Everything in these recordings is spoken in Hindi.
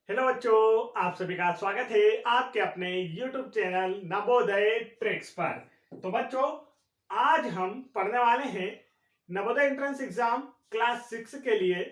हेलो बच्चों, आप सभी का स्वागत है आपके अपने YouTube चैनल नवोदय ट्रिक्स पर। तो बच्चों, आज हम पढ़ने वाले हैं नवोदय एंट्रेंस एग्जाम क्लास 6 के लिए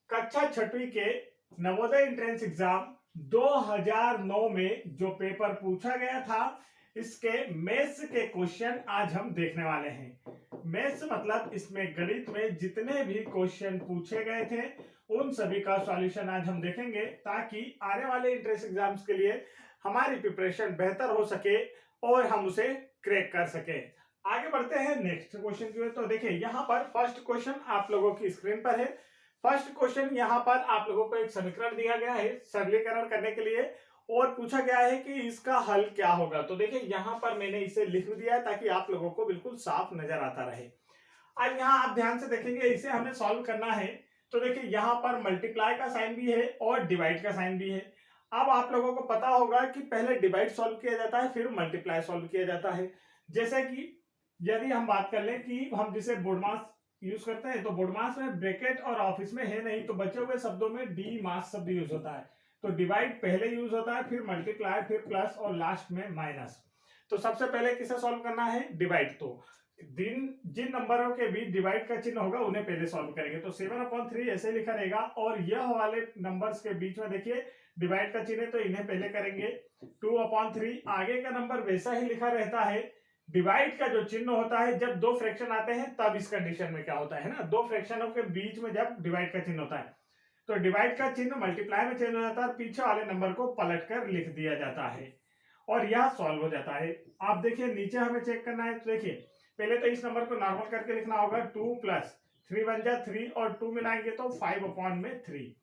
कक्षा छठवीं के नवोदय एंट्रेंस एग्जाम 2009 में जो पेपर पूछा गया था, इसके मैथ्स के क्वेश्चन आज हम देखने वाले हैं। मैथ्स मतलब इसमें गणित में जितने भी क्वेश्चन पूछे गए थे उन सभी का सॉल्यूशन आज हम देखेंगे, ताकि आने वाले एंट्रेंस एग्जाम्स के लिए हमारी प्रिपरेशन बेहतर हो सके और हम उसे क्रैक कर सके। आगे बढ़ते हैं नेक्स्ट क्वेश्चन की ओर। तो देखिए, यहाँ पर फर्स्ट क्वेश्चन आप लोगों की स्क्रीन पर है। फर्स्ट क्वेश्चन यहाँ पर आप लोगों को एक समीकरण दिया गया है सरलीकरण करने के लिए, और पूछा गया है कि इसका हल क्या होगा। तो देखिए, यहाँ पर मैंने इसे लिख दिया है ताकि आप लोगों को बिल्कुल साफ नजर आता रहे। अब यहाँ आप ध्यान से देखेंगे, इसे हमें सॉल्व करना है। तो देखिए, यहाँ पर मल्टीप्लाई का साइन भी है और डिवाइड का साइन भी है। अब आप लोगों को पता होगा कि पहले डिवाइड सॉल्व किया जाता है, फिर मल्टीप्लाई सॉल्व किया जाता है। जैसे कि यदि हम बात कर लें कि हम जिसे बोर्ड मास यूज करते हैं, तो बोर्ड मास में ब्रैकेट और ऑफिस में है नहीं, तो बचे हुए शब्दों में डी मास शब्द यूज होता है। तो डिवाइड पहले यूज होता है, फिर मल्टीप्लाई, फिर प्लस और लास्ट में माइनस। तो सबसे पहले किसे सॉल्व करना है? डिवाइड। तो जिन नंबरों के बीच डिवाइड का चिन्ह होगा उन्हें पहले सॉल्व करेंगे। तो 7/3 ऐसे लिखा रहेगा, और यह वाले नंबर्स के बीच में देखिए डिवाइड का चिन्ह है, तो इन्हें पहले करेंगे। 2/3 आगे का नंबर वैसा ही लिखा रहता है। डिवाइड का जो चिन्ह होता है, जब दो फ्रैक्शन आते हैं तब इस कंडीशन में क्या होता है ना, दो फ्रैक्शनों के बीच में जब डिवाइड का चिन्ह होता है तो डिवाइड का चिन्ह मल्टीप्लाई में चेंज हो जाता है, और पीछे वाले नंबर को पलट कर लिख दिया जाता है और यह सॉल्व हो जाता है। आप देखिए, नीचे हमें चेक करना है। तो देखिए, पहले तो इस नंबर को नॉर्मल करके लिखना होगा। 2 प्लस 3 बन जाए 3, और 2 मिलाएंगे तो 5/3।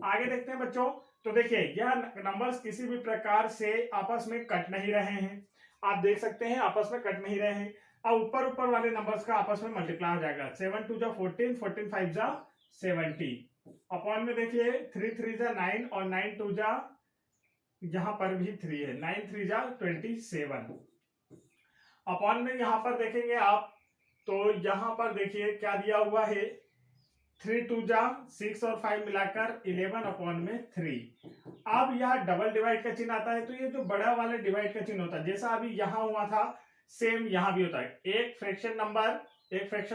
आगे देखते हैं बच्चों। तो देखिए, यह नंबर्स किसी भी प्रकार से आपस में कट नहीं रहे हैं। आप देख सकते हैं आपस में कट नहीं रहे हैं। अब ऊपर ऊपर वाले नंबर्स का आपस में मल्टीप्लाई हो जाएगा। 7 2 जा 14, 14 5 जा 70। अपॉन में देखिए 3 3 जा 9, और 9 2 जा, यहां पर भी 3 है, 9 3 जा 27। अपॉन में यहां पर देखेंगे आप, तो यहां पर देखिए क्या दिया हुआ है। 3 2 जा 6 और 5 मिलाकर 11/3। अब यह डबल डिवाइड का चिन्ह आता है, तो ये जो बड़ा वाला डिवाइड का चिन्ह होता है, जैसा अभी यहां हुआ था सेम यहां भी होता है। एक फ्रैक्शन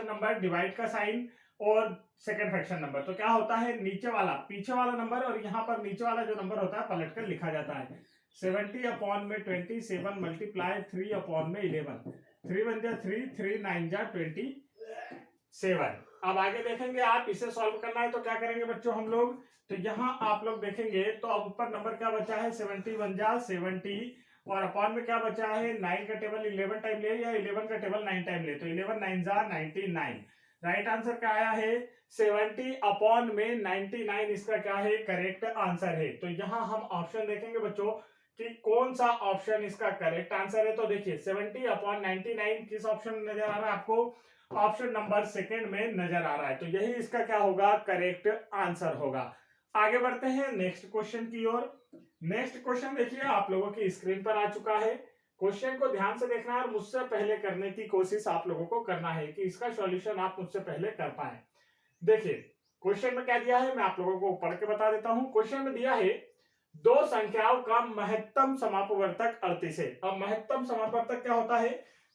नंबर डिवाइड का साइन, और सेकंड फ्रैक्शन नंबर, तो क्या होता है, नीचे वाला पीछे वाला नंबर, और यहाँ पर नीचे वाला जो नंबर होता है पलट कर लिखा जाता है। 70/27 मल्टीप्लाई 3/11। 3 1 जा 3, 3 9 जा 27। अब आगे देखेंगे आप, इसे सॉल्व करना है तो क्या करेंगे बच्चों हम लोग। तो यहाँ आप लोग देखेंगे, तो अब ऊपर नंबर क्या बचा है, 71 जा 70, और अपॉन में क्या बचा है, 9 का टेबल 11 टाइम ले या 11 का टेबल 9 टाइम ले, तो 11 9 जा 99। राइट आंसर क्या आया है, 70/99 इसका क्या है, करेक्ट आंसर है। तो यहाँ हम ऑप्शन देखेंगे बच्चों कि कौन सा ऑप्शन इसका करेक्ट आंसर है। तो देखिए, 70/99 किस ऑप्शन में नजर आ रहा है आपको, ऑप्शन नंबर सेकंड में नजर आ रहा है। तो यही इसका क्या होगा, करेक्ट आंसर होगा। आगे बढ़ते हैं नेक्स्ट क्वेश्चन की ओर। नेक्स्ट क्वेश्चन देखिए आप लोगों की स्क्रीन पर आ चुका है। क्वेश्चन को ध्यान से देखना है और मुझसे पहले करने की कोशिश आप लोगों को करना है कि इसका सॉल्यूशन आप मुझसे पहले कर पाए। देखिए, क्वेश्चन में क्या दिया है, मैं आप लोगों को पढ़ के बता देता हूं। क्वेश्चन में दिया है, दो संख्याओं का महत्तम समापवर्तक 38 है। अब महत्तम समापवर्तक क्या होता है,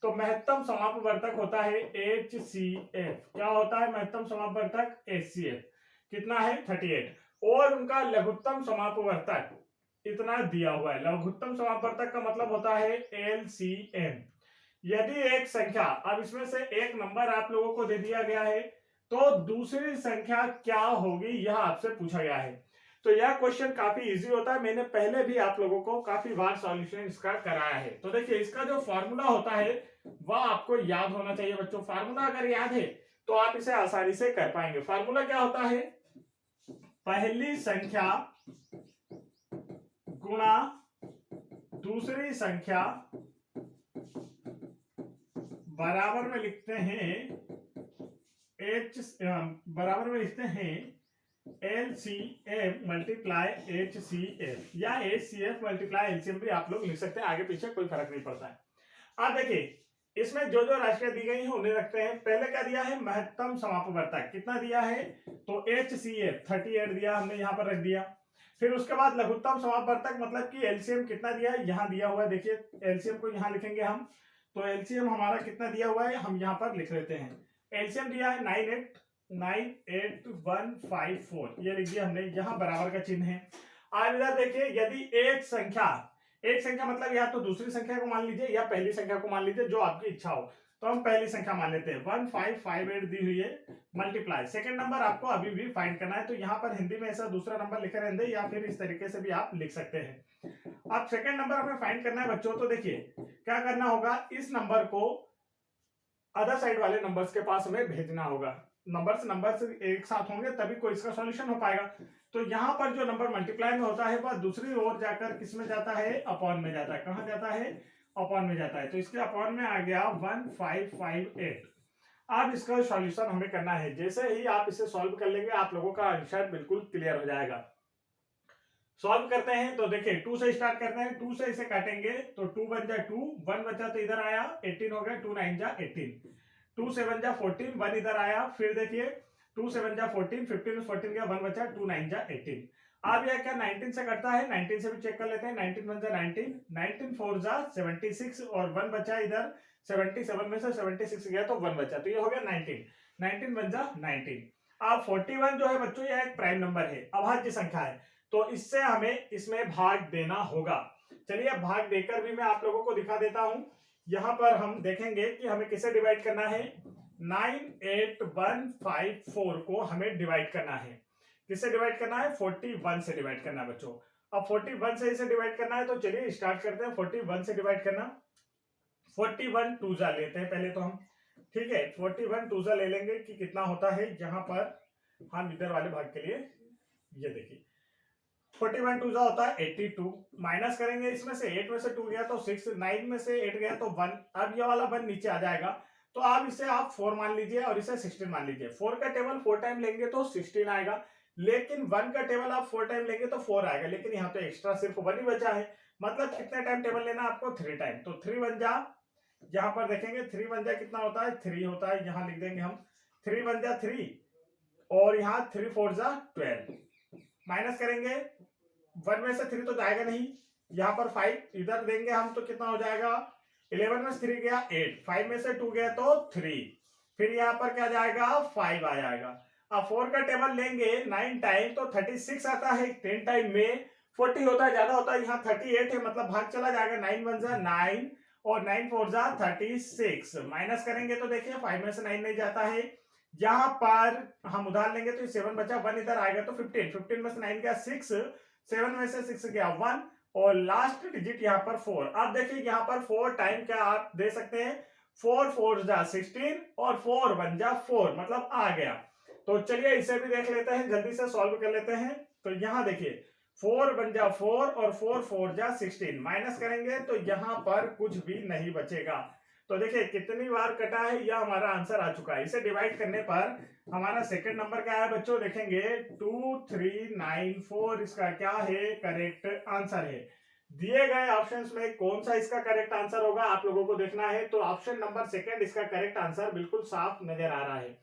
तो महत्तम समापवर्तक होता है HCF। क्या होता है महत्तम समापवर्तक, HCF। कितना है, 38। और उनका लघुत्तम समापवर्तक इतना दिया हुआ है। लघुत्तम समापवर्तक का मतलब होता है LCM। यदि एक संख्या, अब इसमें से एक नंबर आप लोगों को दे दिया गया है, तो दूसरी संख्या क्या होगी यह आपसे पूछा गया है। तो यह क्वेश्चन काफी इजी होता है, मैंने पहले भी आप लोगों को काफी बार सॉल्यूशन इसका कराया है। तो देखिए, इसका जो फॉर्मूला होता है वह आपको याद होना चाहिए बच्चों। फार्मूला अगर याद है तो आप इसे आसानी से कर पाएंगे। फार्मूला क्या होता है, पहली संख्या गुणा दूसरी संख्या बराबर में लिखते हैं बराबर में लिखते हैं LCM मल्टीप्लाई HCF, या HCF मल्टीप्लाई LCM भी आप लोग लिख सकते हैं, आगे पीछे कोई फर्क नहीं पड़ता है। अब देखिए, इसमें जो जो राशियां दी गई हैं उन्हें रखते हैं। पहले क्या दिया है, महत्तम समापवर्तक कितना दिया है, तो HCF 38 दिया, हमने यहां पर रख दिया। फिर उसके बाद लघुत्तम समापवर्तक मतलब कि एलसीएम कितना दिया है, यहाँ दिया हुआ है, देखिए एलसीएम को यहाँ लिखेंगे हम। तो एलसीएम हमारा कितना दिया हुआ है हम यहाँ पर लिख लेते हैं। एलसीएम दिया है 989154, ये लिख दिया हमने, यहाँ बराबर का चिन्ह है। अब इधर देखिए, यदि एक संख्या मतलब या तो दूसरी संख्या को मान लीजिए या पहली संख्या को मान लीजिए, जो आपकी इच्छा हो। तो हम पहली संख्या मान लेते हैं, 1558 दी हुई है, मल्टीप्लाई। सेकंड नंबर आपको अभी भी फाइंड करना है, तो यहाँ पर हिंदी में ऐसा दूसरा नंबर लिखे रहने, या फिर इस तरीके से भी आप लिख सकते हैं। अब सेकंड नंबर हमें फाइंड करना है बच्चों, तो देखिए क्या करना होगा, इस नंबर को अदर साइड वाले नंबर्स के पास हमें भेजना होगा। नंबर्स एक साथ होंगे तभी कोई इसका सॉल्यूशन हो पाएगा। तो यहाँ पर जो नंबर मल्टीप्लाई में होता है वह दूसरी ओर जाकर किस में जाता है, अपॉन में जाता है। कहाँ जाता है, अपॉन में जाता है। तो इसके अपॉन में आ गया 1558। अब इसका सॉल्यूशन हमें करना है। जैसे ही आप इसे सॉल्व कर लेंगे आप लोगों का आंसर बिल्कुल क्लियर हो जाएगा। सॉल्व करते हैं, तो देखिए 2 से स्टार्ट करते हैं। 2 से इसे काटेंगे तो 2 बन जा 2, 1 बचा तो इधर आया 18 हो गया, 2 9 जा 18, 2 7 जा 14, 1 इधर आया। फिर देखिए 2 7 जा 14, 15 में 14 गया, 1 बचा, 2 9 जा 18। अब यह क्या 19 से कटता है, 19 से भी चेक कर लेते हैं। 19 1 जा 19, 19 4 जा 76 और 1 बचा इधर, 77 में से 76 गया तो 1 बचा, तो ये हो गया 19, 19 1 जा 19। अब 41 जो है बच्चों यह एक प्राइम नंबर है, अभाज्य संख्या है, तो इससे हमें इसमें भाग देना होगा। चलिए भाग देकर भी मैं आप लोगों को दिखा देता हूं। यहां पर हम देखेंगे कि हमें किसे डिवाइड करना है, 98154 को हमें डिवाइड करना है। किससे डिवाइड करना है, 41 से डिवाइड करना है बच्चों। अब 41 से इसे डिवाइड करना है, तो चलिए स्टार्ट करते हैं 41 से डिवाइड करना। 41 टूजा लेते हैं पहले तो हम, ठीक है। 41 टूजा ले लेंगे कि कितना होता है, यहाँ पर हम इधर वाले भाग के लिए ये देखिए 41 टू जा होता है 82, माइनस करेंगे इसमें से 8 में से 2 गया तो 6, 9 में से 8 गया तो 1। अब ये वाला 1 नीचे आ जाएगा, तो आप इसे आप 4 मान लीजिए और इसे 16 मान लीजिए। 4 का टेबल 4 टाइम लेंगे तो 16 आएगा, लेकिन 1 का टेबल आप 4 टाइम लेंगे तो 4 आएगा, लेकिन यहाँ तो एक्स्ट्रा सिर्फ 1 ही बचा है। मतलब कितने टाइम टेबल लेना आपको, 3 टाइम। तो 3 1 जा, यहाँ पर देखेंगे 3 1 जा कितना होता है, 3 होता है, यहाँ लिख देंगे हम 3 1 जा 3 और यहाँ 3 4 जा 12। माइनस करेंगे 1 में से 3 तो जाएगा नहीं, यहाँ पर 5 इधर देंगे हम तो कितना हो जाएगा, 11 में से 3 गया 8, 5 में से 2 गया तो 3, फिर यहाँ पर क्या जाएगा 5 आ जाएगा। अब 4 का टेबल लेंगे 9 टाइम तो 36 आता है, 10 टाइम में 40 होता है, ज्यादा होता है, यहाँ 38 है, मतलब भाग चला जाएगा। 9 1 जा 9 और 9 4 जा 36। माइनस करेंगे तो देखिए 5 में से 9 नहीं जाता है, यहाँ पर हम उधार लेंगे तो 7 बचा, 1 इधर आएगा तो 15, 15 में से 9 गया 6, 7 में से 6 गया 1 और लास्ट डिजिट यहाँ पर 4। अब देखिए यहाँ पर 4 टाइम क्या आप दे सकते हैं, 4 4 जा 16 और 4 1 जा 4, मतलब आ गया। तो चलिए इसे भी देख लेते हैं, जल्दी से सॉल्व कर लेते हैं। तो यहाँ देखिए 4 1 जा 4 और 4 4 जा 16, माइनस करेंगे तो यहाँ पर कुछ भी नहीं बचेगा। तो देखिए कितनी बार कटा है, यह हमारा आंसर आ चुका है। इसे डिवाइड करने पर हमारा सेकंड नंबर क्या है बच्चों, देखेंगे 2394 इसका क्या है, करेक्ट आंसर है। दिए गए ऑप्शंस में कौन सा इसका करेक्ट आंसर होगा आप लोगों को देखना है। तो ऑप्शन नंबर सेकंड इसका करेक्ट आंसर बिल्कुल साफ नजर आ रहा है,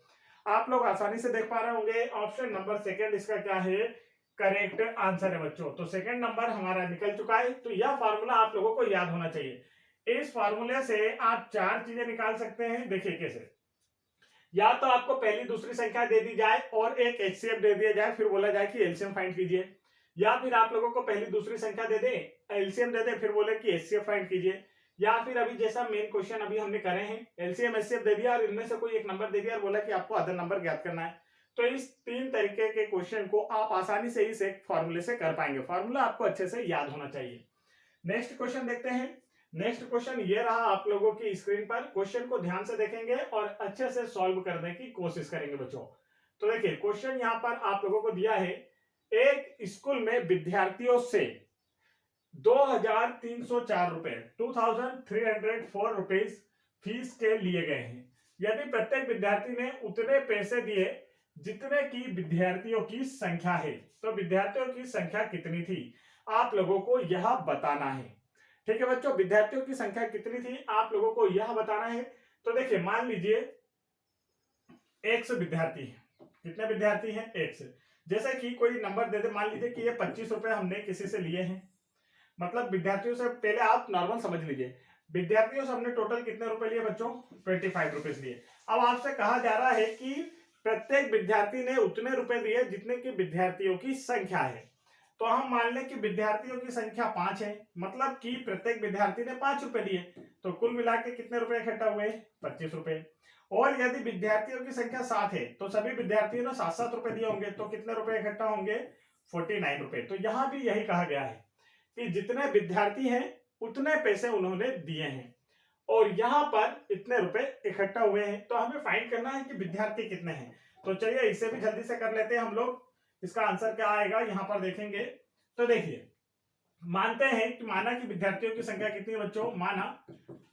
आप लोग आसानी से देख पा रहे होंगे। ऑप्शन नंबर सेकंड इसका क्या है, करेक्ट आंसर है बच्चों। तो सेकंड नंबर हमारा निकल चुका है। तो यह फार्मूला आप लोगों को याद होना चाहिए। इस फार्मूले से आप 4 चीजें निकाल सकते हैं। देखिए कैसे, या तो आपको पहली दूसरी संख्या दे दी जाए और एक एचसीएफ दे दिया जाए, फिर बोला जाए कि एलसीएम फाइंड कीजिए, या फिर आप लोगों को पहली दूसरी संख्या दे दे, एलसीएम दे दे, फिर बोले कि एचसीएफ फाइंड कीजिए, या फिर अभी जैसा मेन क्वेश्चन अभी हमने करे हैं, एलसीएम एचसीएफ दे दिया और इनमें से कोई एक नंबर दे दिया और बोला कि आपको अदर नंबर ज्ञात करना है। तो इस 3 तरीके के क्वेश्चन को आप आसानी से इस एक फॉर्मूले से कर पाएंगे। फॉर्मूला आपको अच्छे से याद होना चाहिए। नेक्स्ट क्वेश्चन देखते हैं। नेक्स्ट क्वेश्चन ये रहा आप लोगों की स्क्रीन पर। क्वेश्चन को ध्यान से देखेंगे और अच्छे से सॉल्व करने की कोशिश करेंगे बच्चों। तो देखिए क्वेश्चन यहाँ पर आप लोगों को दिया है, एक स्कूल में विद्यार्थियों से 2304 रुपए 2304 रुपीज फीस के लिए गए हैं। यदि प्रत्येक विद्यार्थी ने उतने पैसे दिए जितने की विद्यार्थियों की संख्या है, तो विद्यार्थियों की संख्या कितनी थी आप लोगों को यह बताना है। ठीक है बच्चों, विद्यार्थियों की संख्या कितनी थी आप लोगों को यह बताना है। तो देखिए मान लीजिए 100 विद्यार्थी है। कितने विद्यार्थी हैं, 100। जैसे कि कोई नंबर दे दे, मान लीजिए कि ये 25 रुपए हमने किसी से लिए हैं, मतलब विद्यार्थियों से, पहले आप नॉर्मल समझ लीजिए, विद्यार्थियों से हमने टोटल कितने रुपए लिए बच्चों, 25 रुपीज लिए। अब आपसे कहा जा रहा है कि प्रत्येक विद्यार्थी ने उतने रुपए दिए जितने की विद्यार्थियों की संख्या है। तो हम मान लें कि विद्यार्थियों की संख्या 5 है, मतलब कि प्रत्येक विद्यार्थी ने 5 रुपए दिए, तो कुल मिला के कितने रुपए इकट्ठा हुए, 25 रुपए। और यदि विद्यार्थियों की संख्या 7 है तो सभी विद्यार्थियों ने 7-7 रुपए दिए होंगे, तो कितने रुपए इकट्ठा होंगे, 49 रुपए। तो यहां भी यही कहा गया है कि जितने विद्यार्थी हैं उतने पैसे उन्होंने दिए हैं और यहाँ पर इतने रुपए इकट्ठा हुए हैं। तो हमें फाइंड करना है कि विद्यार्थी कितने हैं। तो चलिए इसे भी जल्दी से कर लेते हैं हम लोग। इसका आंसर क्या आएगा यहाँ पर देखेंगे तो देखिए, मानते हैं कि माना कि विद्यार्थियों की संख्या कितनी है बच्चों, माना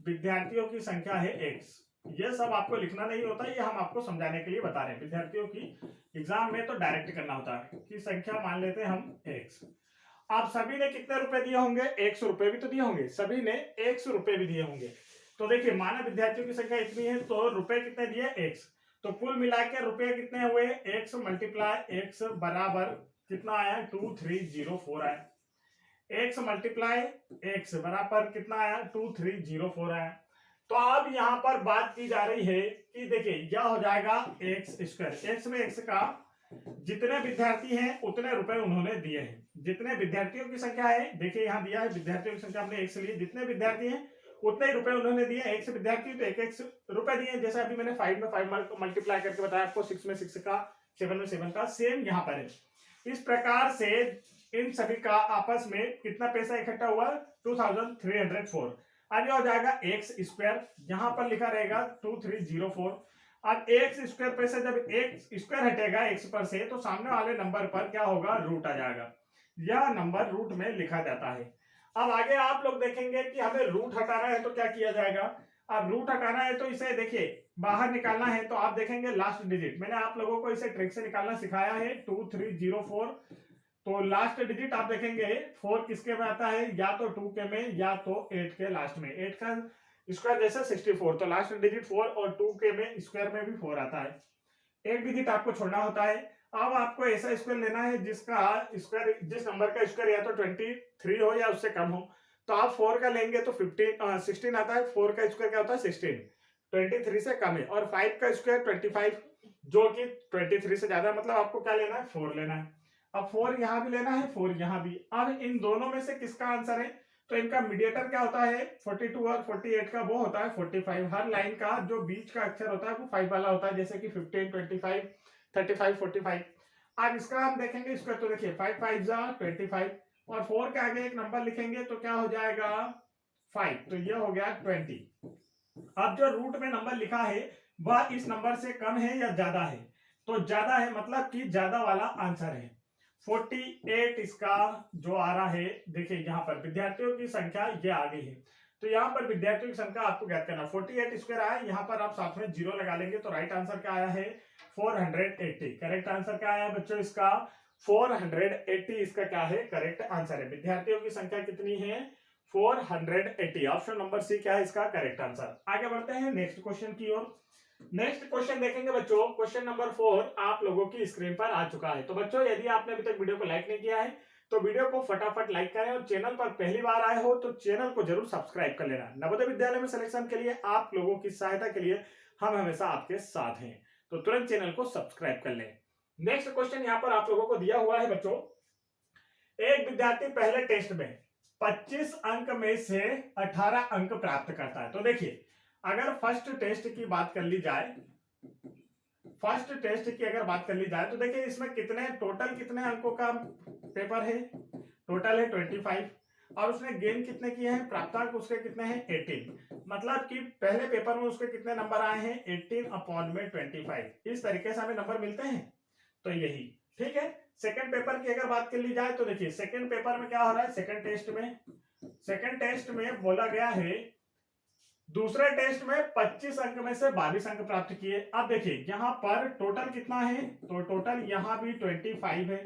विद्यार्थियों की संख्या है x। ये सब आपको लिखना नहीं होता, ये हम आपको समझाने के लिए बता रहे हैं। विद्यार्थियों की एग्जाम में तो डायरेक्ट करना होता है कि संख्या मान लेते हैं हम x। आप सभी ने कितने रुपए दिए होंगे, 100 रुपए भी तो दिए होंगे, सभी ने 100 रुपए भी दिए होंगे। तो देखिए माना विद्यार्थियों की संख्या इतनी है तो रुपए कितने दिए, x। तो कुल मिलाकर रुपए कितने हुए, x मल्टीप्लाई x बराबर कितना आया, 2304 आया। x मल्टीप्लाई x बराबर कितना आया, 2304 आया। तो अब यहाँ पर बात की जा रही है कि देखिए यह हो जाएगा एक्स स्क्वायर, एक्स में x का जितने विद्यार्थी हैं उतने रुपए उन्होंने दिए हैं। जितने विद्यार्थियों की संख्या है, देखिए यहाँ दिया है विद्यार्थियों की संख्या हमने x लिए, जितने विद्यार्थी हैं उतने ही रुपए उन्होंने दिए। एक से विद्यार्थी तो एक रुपए दिए, जैसे अभी मैंने 5 में 5 मल्टीप्लाई करके बताया आपको, 6 में 6 का, 7 में 7 का, सेम यहाँ पर है। इस प्रकार से इन सभी का आपस में कितना पैसा इकट्ठा हुआ, 2304। अब यह हो जाएगा एक्स स्क्वायर, यहाँ पर लिखा रहेगा 2304। अब एक्स स्क्वायर पर से जब एक्स स्क्वायर हटेगा एक्स पर से तो सामने वाले नंबर पर क्या होगा, रूट आ जाएगा। यह नंबर रूट में लिखा जाता है। अब आगे आप लोग देखेंगे कि हमें रूट हटाना है तो क्या किया जाएगा। अब रूट हटाना है तो इसे देखिए बाहर निकालना है, तो आप देखेंगे लास्ट डिजिट, मैंने आप लोगों को इसे ट्रिक से निकालना सिखाया है, 2304। तो लास्ट डिजिट आप देखेंगे 4 किसके में आता है, या तो 2 के में या तो 8 के लास्ट में। 8 का स्क्वायर जैसे 64, तो लास्ट डिजिट 4 और 2 के में स्क्वायर में भी 4 आता है। एक डिजिट आपको छोड़ना होता है। अब आपको ऐसा स्क्वायर लेना है जिसका स्क्वायर, जिस नंबर का स्क्वायर या तो 23 हो या उससे कम हो। तो आप 4 का लेंगे तो 16 आता है। 4 का स्क्वायर क्या होता है, 16, 23 से कम है। और 5 का स्क्वायर 25, जो कि 23 से ज्यादा, मतलब आपको क्या लेना है, 4 लेना है। अब 4 यहां भी लेना है, 4 यहां भी। अब इन दोनों में से किसका आंसर है, तो इनका मीडिएटर क्या होता है, 42 और 48 का वो होता है 45। हर लाइन का जो बीच का अक्षर होता है वो 5 वाला होता है, जैसे कि 15, 25, 35, 45। अब इसका हम देखेंगे इसका, तो देखिए 5 5 जा 25 और 4 के आगे एक नंबर लिखेंगे तो क्या हो जाएगा 5, तो ये हो गया 20। अब जो रूट में नंबर लिखा है वह इस नंबर से कम है या ज्यादा है, तो ज्यादा है, मतलब कि ज्यादा वाला आंसर है। 48 इसका जो आ रहा है, देखिए यहाँ पर विद्यार्थियों की संख्या ये आ गई है, तो यहाँ पर विद्यार्थियों की संख्या आपको ज्ञात करना। 48 स्क्वायर आया, यहाँ पर आप साथ में 0 लगा लेंगे, तो राइट आंसर क्या आया है, 480। करेक्ट आंसर क्या आया बच्चों इसका, 480 इसका क्या है, करेक्ट आंसर है। विद्यार्थियों की संख्या कितनी है, 480। ऑप्शन नंबर सी क्या है इसका करेक्ट आंसर। आगे बढ़ते हैं नेक्स्ट क्वेश्चन की ओर। नेक्स्ट क्वेश्चन देखेंगे बच्चों, क्वेश्चन नंबर 4 आप लोगों की स्क्रीन पर आ चुका है। तो बच्चों यदि आपने अभी तक वीडियो को लाइक नहीं किया है तो वीडियो को फटाफट लाइक करें, और चैनल पर पहली बार आए हो तो चैनल को जरूर सब्सक्राइब कर लेना। नवोदय विद्यालय में सिलेक्शन के लिए आप लोगों की सहायता के लिए हम हमेशा आपके साथ हैं, तो तुरंत चैनल को सब्सक्राइब कर लें। नेक्स्ट क्वेश्चन यहाँ पर आप लोगों को दिया हुआ है बच्चों, एक विद्यार्थी पहले टेस्ट में 25 अंक में से 18 अंक प्राप्त करता है। तो देखिए अगर फर्स्ट टेस्ट की बात कर ली जाए, फर्स्ट टेस्ट की अगर बात कर ली जाए तो देखिए इसमें कितने टोटल कितने अंकों का पेपर है, टोटल है 25, और उसने गेन कितने किए हैं, प्राप्तांक उसके कितने हैं 18। मतलब कि पहले पेपर में उसके कितने नंबर आए हैं, 18/25। इस तरीके से हमें नंबर मिलते हैं, तो यही ठीक है। सेकंड पेपर की अगर बात कर ली जाए तो देखिए सेकंड पेपर में क्या हो रहा है, सेकंड टेस्ट में बोला गया है दूसरे टेस्ट में 25 अंक में से 22 अंक प्राप्त किए। अब देखिए यहाँ पर टोटल कितना है, तो टोटल यहाँ भी 25 है।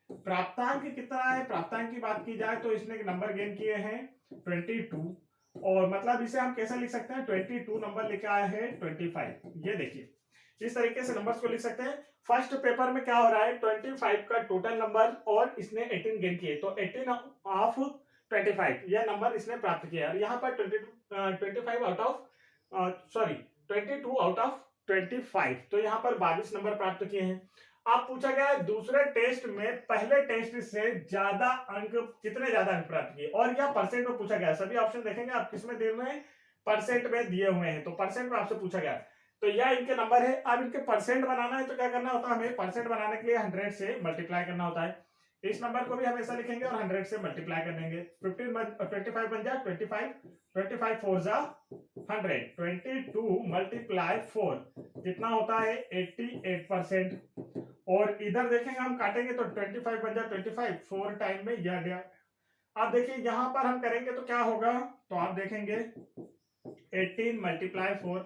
प्राप्तांक कितना है, प्राप्तांक की बात की जाए तो इसने नंबर गेन किए हैं 22, और मतलब इसे हम कैसे लिख सकते हैं, 22 नंबर लेके आया है 25। ये देखिए इस तरीके से नंबर्स को लिख सकते हैं। फर्स्ट पेपर में क्या हो रहा है, 25 का टोटल नंबर और इसने 18 गेन किए, तो 18 ऑफ 25 यह नंबर इसने प्राप्त किया। यहाँ पर 25 out of sorry 22 out of 25, तो यहाँ पर 22 नंबर प्राप्त किए हैं। आप पूछा गया है दूसरे टेस्ट में पहले टेस्ट से ज्यादा अंक, कितने ज्यादा अंक प्राप्त किए, और यह परसेंट में पूछा गया। सभी ऑप्शन देखेंगे आप किसमें दिए हुए हैं, परसेंट में दिए हुए हैं, तो परसेंट में आपसे पूछा गया। तो यह इनके नंबर है। अब इनके परसेंट बनाना है तो क्या करना होता है, हमें परसेंट बनाने के लिए 100 से मल्टीप्लाई करना होता है। इस नंबर को भी हमेशा लिखेंगे और 100 से मल्टीप्लाई कर देंगे। 25 बन जाए 25 4 जा 100, 22 मल्टीप्लाई 4 कितना होता है 88%। और इधर देखेंगे हम काटेंगे तो 25 बन जाए 25, 4 टाइम में यह गया। अब देखिए यहां पर हम करेंगे तो क्या होगा, तो आप देखेंगे 18 मल्टीप्लाई 4,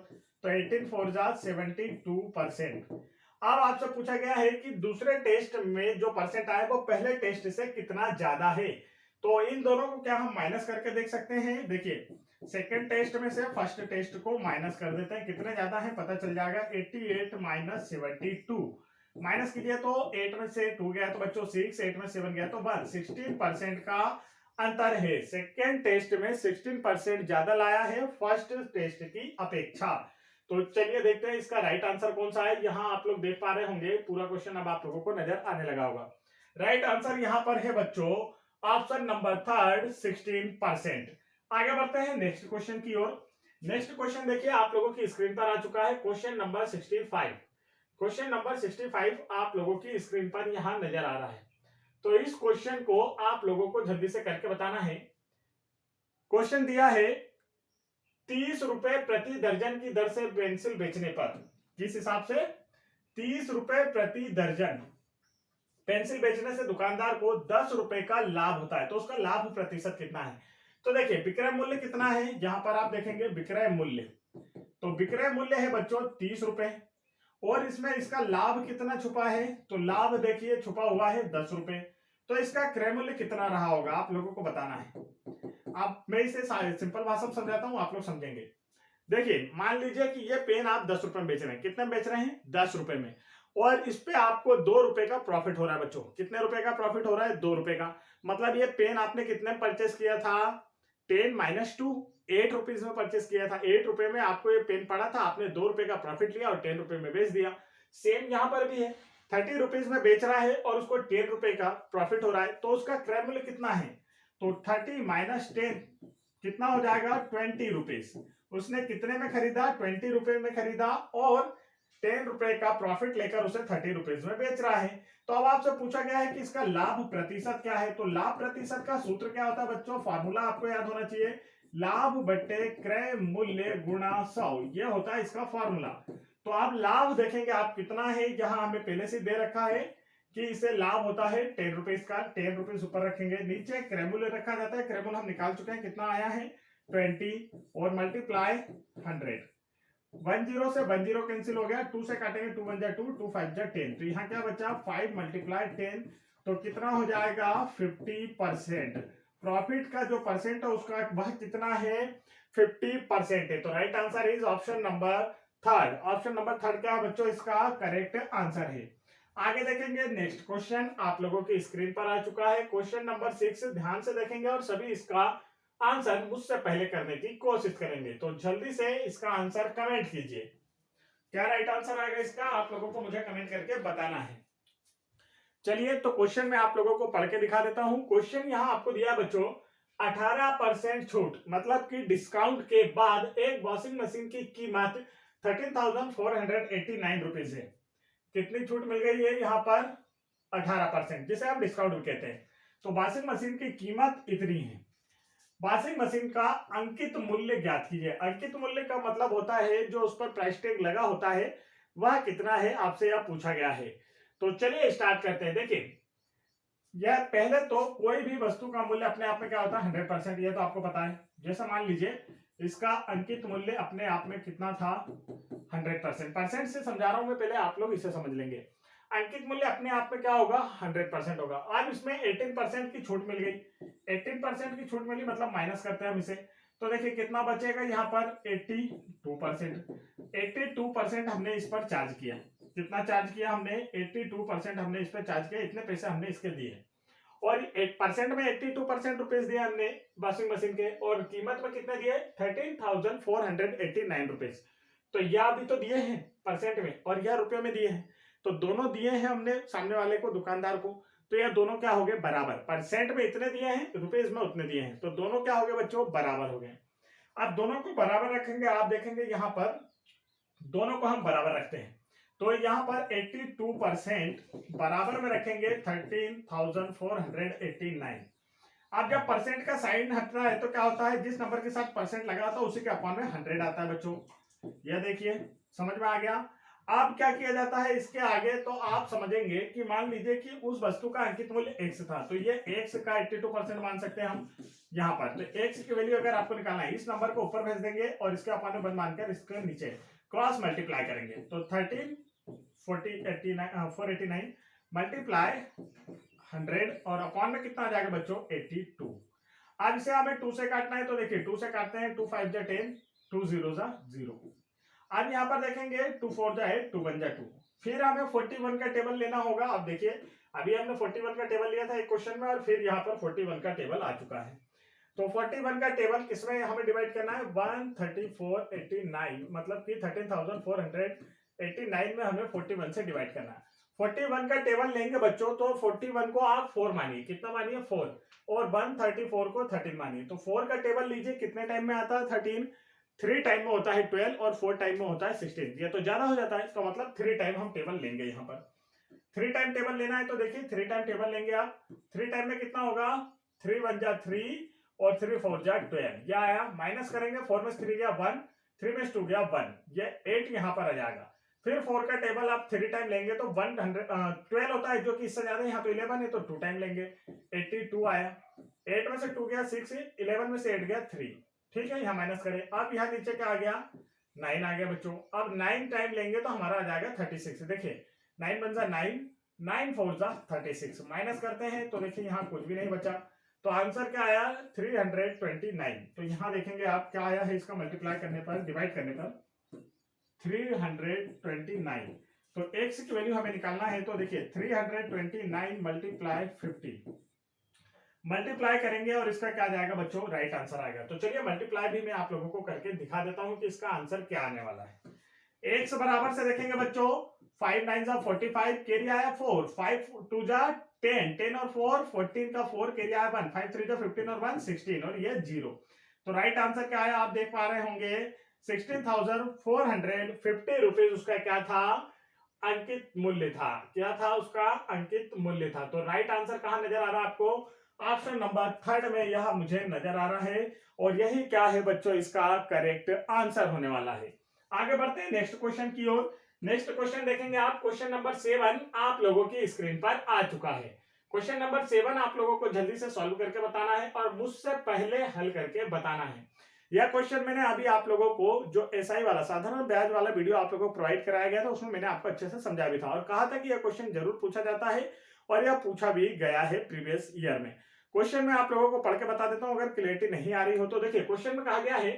तो 18 4 जा 72%। अब आपसे पूछा गया है कि दूसरे टेस्ट में जो परसेंट आया वो पहले टेस्ट से कितना ज्यादा है। तो इन दोनों को क्या हम माइनस करके देख सकते हैं। देखिए सेकंड टेस्ट में से फर्स्ट टेस्ट को माइनस कर देते हैं, कितने ज्यादा है पता चल जाएगा। 88 माइनस 72, माइनस कीजिए तो 8 में से 2 गया तो बच्चों 6, 8 में 7 गया तो 1, 16% का अंतर है। सेकेंड टेस्ट में 16% ज्यादा लाया है फर्स्ट टेस्ट की अपेक्षा। तो चलिए देखते हैं इसका राइट आंसर कौन सा है। यहाँ आप लोग देख पा रहे होंगे पूरा क्वेश्चन अब आप लोगों को नजर आने लगा होगा। राइट आंसर यहाँ पर है बच्चों ऑप्शन नंबर थर्ड 16%। आगे बढ़ते हैं नेक्स्ट क्वेश्चन की ओर। नेक्स्ट क्वेश्चन देखिए आप लोगों की स्क्रीन पर आ चुका है, क्वेश्चन नंबर 65। क्वेश्चन नंबर 65 आप लोगों की स्क्रीन पर यहां नजर आ रहा है। तो इस क्वेश्चन को आप लोगों को जल्दी से करके बताना है। क्वेश्चन दिया है 30 रुपए प्रति दर्जन की दर से पेंसिल बेचने पर, किस हिसाब से 30 रुपए प्रति दर्जन पेंसिल बेचने से दुकानदार को 10 रुपए का लाभ होता है, तो उसका लाभ प्रतिशत कितना है। तो देखिए विक्रय मूल्य कितना है, यहां पर आप देखेंगे विक्रय मूल्य, तो विक्रय मूल्य है बच्चों 30 रुपए, और इसमें इसका लाभ कितना छुपा है, तो लाभ देखिए छुपा हुआ है 10 रुपए। तो इसका क्रय मूल्य कितना रहा होगा आप लोगों को बताना है। आप मैं इसे सिंपल भाषा में समझाता हूं, आप लोग समझेंगे। देखिए मान लीजिए कि ये पेन आप 10 रुपए में बेच रहे हैं, कितने में बेच रहे हैं 10 रुपए में, और इस पे आपको 2 रुपए का प्रॉफिट हो रहा है बच्चों। कितने रुपए का प्रॉफिट हो रहा है 2 रुपए का। मतलब ये पेन आपने कितने में परचेस किया था 10 माइनस 2, 8 रुपीज में परचेस किया था। 8 रुपए में आपको ये पेन पड़ा था, आपने 2 रुपए का प्रॉफिट लिया और 10 रुपए में बेच दिया। सेम यहां पर भी है, 30 रुपीज में बेच रहा है और उसको 10 रुपए का प्रॉफिट हो रहा है, तो उसका क्रय मूल्य कितना है, तो 30 माइनस 10 कितना हो जाएगा 20 रुपीज। उसने कितने में खरीदा 20 रुपए में खरीदा और 10 रुपए का प्रॉफिट लेकर उसे 30 रुपीज में बेच रहा है। तो अब आपसे पूछा गया है कि इसका लाभ प्रतिशत क्या है। तो लाभ प्रतिशत का सूत्र क्या होता है बच्चों, फार्मूला आपको याद होना चाहिए, लाभ बटे क्रय मूल्य गुणा 100, ये होता है इसका फार्मूला। तो आप लाभ देखेंगे आप कितना है, यहाँ हमें पहले से दे रखा है कि इसे लाभ होता है 10 रुपीज का, 10 रुपीज ऊपर रखेंगे, नीचे क्रय मूल्य रखा जाता है। क्रय मूल्य हम निकाल चुके हैं, कितना आया है 20 और मल्टीप्लाई 100। 10 से 10 कैंसिल हो गया, 2 से काटेंगे 2 1 जा 2, 2 5 जा 10, तो यहाँ क्या बचा 5 मल्टीप्लाई 10, तो कितना हो जाएगा 50%। प्रॉफिट का जो परसेंट है उसका वह कितना है 50% है। तो right answer is option number third. Option number third क्या बच्चों इसका करेक्ट आंसर है। आगे देखेंगे नेक्स्ट क्वेश्चन आप लोगों की स्क्रीन पर आ चुका है, क्वेश्चन नंबर 6। ध्यान से देखेंगे और सभी इसका आंसर मुझसे पहले करने की कोशिश करेंगे, तो जल्दी से इसका आंसर कमेंट कीजिए। क्या राइट आंसर आएगा इसका, आप लोगों को मुझे कमेंट करके बताना है। चलिए तो क्वेश्चन में आप लोगों को पढ़ के दिखा देता हूं। क्वेश्चन यहां आपको दिया बच्चों 18% छूट, मतलब कि डिस्काउंट के बाद एक वॉशिंग मशीन की कीमत 13,489 रुपीज है। कितनी छूट मिल गई है यहाँ पर 18%, जिसे हम डिस्काउंट भी कहते हैं। तो वॉशिंग मशीन की कीमत इतनी है। वॉशिंग मशीन का अंकित मूल्य ज्ञात कीजिए। अंकित मूल्य का मतलब होता है जो उस पर प्राइस टैग लगा होता है वह कितना है, आपसे यह पूछा गया है। तो चलिए स्टार्ट करते हैं। देखिए यह पहले तो कोई भी वस्तु का मूल्य अपने आप में क्या होता है 100%, ये तो आपको पता है। जैसे मान लीजिए इसका अंकित मूल्य अपने आप में कितना था 100%। परसेंट से समझा रहा हूं मैं, पहले आप लोग इसे समझ लेंगे। अंकित मूल्य अपने आप में क्या होगा 100% होगा। अब इसमें 18% की छूट मिल गई, 18% की छूट मिली मतलब माइनस करते हैं हम इसे, तो देखिए कितना बचेगा यहाँ पर 82%। 82% हमने इस पर चार्ज किया। कितना चार्ज किया हमने? 82% हमने इस पर चार्ज किया। इतने पैसे हमने इसके दिए और 8% में 82% रुपीज दिए हमने वॉशिंग मशीन के, और कीमत में कितने दिए? 13,489 रुपीज। तो यह अभी तो दिए हैं परसेंट में और यह रुपये में दिए हैं, तो दोनों दिए हैं हमने सामने वाले को, दुकानदार को। तो यह दोनों क्या हो गए? बराबर। परसेंट में इतने दिए हैं, रुपीज में उतने दिए हैं, तो दोनों क्या हो गए बच्चों? बराबर हो गए। अब दोनों को बराबर रखेंगे, आप देखेंगे यहाँ पर दोनों को हम बराबर रखते हैं, तो यहाँ पर 82% बराबर में रखेंगे 13,489। अब जब परसेंट का साइन हटना है तो क्या होता है? जिस नंबर के साथ परसेंट लगा होता है उसी के अपॉन में 100 आता है बच्चों। यह देखिए, समझ में आ गया? अब क्या किया जाता है इसके आगे? तो आप समझेंगे कि मान लीजिए कि उस वस्तु का अंकित मूल्य x था, तो ये x का 82% मान सकते हैं हम यहाँ पर। तो x की वैल्यू अगर आपको निकालना है, इस नंबर को ऊपर भेज देंगे और इसके अपॉन में 1 मानकर इसके नीचे क्रॉस मल्टीप्लाई करेंगे, तो 489 मल्टीप्लाई 100 और अपॉन में कितना आ जाएगा बच्चों? 82। अब इसे हमें 2 से काटना है, तो देखिए 2 से काटते हैं, 2 5 जा 10, 2 0 जा 0। अब यहाँ पर देखेंगे 2 4 जा 8, 2 1 जा 2। फिर हमें 41 का टेबल लेना होगा। अब देखिए अभी हमने 41 का टेबल लिया था एक क्वेश्चन में, और फिर यहाँ पर 41 का टेबल आ चुका है। तो 41 का टेबल किसमें हमें डिवाइड करना है? 13489, मतलब कि 13,489 में हमें 41 से डिवाइड करना है। 41 का टेबल लेंगे बच्चों, तो 41 को आप 4 मानिए। कितना मानिए? 4। और 134 को 13 मानिए। तो 4 का टेबल लीजिए, कितने टाइम में आता है? 13। 3 टाइम में होता है 12 और 4 टाइम में होता है 16। ये तो ज्यादा हो जाता है, तो मतलब 3 टाइम हम टेबल लेंगे। यहाँ पर 3 टाइम टेबल लेना है, तो देखिए 3 टाइम टेबल लेंगे आप। 3 टाइम में कितना होगा? 3 1 जा 3 और 3 4 जा 12। यह आया, माइनस करेंगे, 4 में 3 गया 1, 3 में 2 गया 1, ये 8 यहाँ पर आ जाएगा। फिर 4 का टेबल आप 3 टाइम लेंगे तो 12 होता है, जो कि इससे ज्यादा है, यहाँ तो 11 है, तो 2 टाइम लेंगे, 82 आया। 8 में से 2 गया 6, 11 में से 8 गया 3। ठीक है, यहाँ माइनस करें। अब यहाँ नीचे क्या आ गया? 9 आ गया बच्चों। अब 9 टाइम लेंगे तो हमारा आ जाएगा 36। देखिए 9 बन जा 9, 9 4 जा 36। माइनस करते हैं तो देखिए यहाँ कुछ भी नहीं बचा, तो आंसर क्या आया? 329। तो यहाँ देखेंगे आप क्या आया है इसका मल्टीप्लाई करने पर, डिवाइड करने पर 329। तो x की वैल्यू हमें निकालना है, तो देखिए 329 मल्टीप्लाई 50 मल्टीप्लाई करेंगे और इसका क्या जाएगा बच्चों? राइट आंसर आएगा। तो चलिए मल्टीप्लाई भी मैं आप लोगों को करके दिखा देता हूं कि इसका आंसर क्या आने वाला है। x बराबर से देखेंगे बच्चों, 5 9 जा 45, कैरी आया 4, 5 2 जा 10, 10 और 4 14 का 4, कैरी आया 1, 5 3 जा 15 और 1 16 और ये 0। तो राइट आंसर क्या आया? आप देख पा रहे होंगे 16,450 रुपीज उसका क्या था? अंकित मूल्य था। क्या था उसका? अंकित मूल्य था। तो राइट आंसर कहां नजर आ रहा है आपको? ऑप्शन नंबर 3 में यह मुझे नजर आ रहा है, और यही क्या है बच्चों? इसका करेक्ट आंसर होने वाला है। आगे बढ़ते हैं नेक्स्ट क्वेश्चन की ओर। नेक्स्ट क्वेश्चन देखेंगे आप, क्वेश्चन नंबर 7 आप लोगों की स्क्रीन पर आ चुका है। क्वेश्चन नंबर 7 आप लोगों को जल्दी से सॉल्व करके बताना है और मुझसे पहले हल करके बताना है। यह क्वेश्चन मैंने अभी आप लोगों को जो एसआई वाला साधारण ब्याज वाला वीडियो आप लोगों को प्रोवाइड कराया गया था, उसमें मैंने आपको अच्छे से समझाया भी था और कहा था कि यह क्वेश्चन जरूर पूछा जाता है, और यह पूछा भी गया है प्रीवियस ईयर में। क्वेश्चन में आप लोगों को पढ़ के बता देता हूं, अगर क्लियरिटी नहीं आ रही हो तो। देखिए क्वेश्चन में कहा गया है,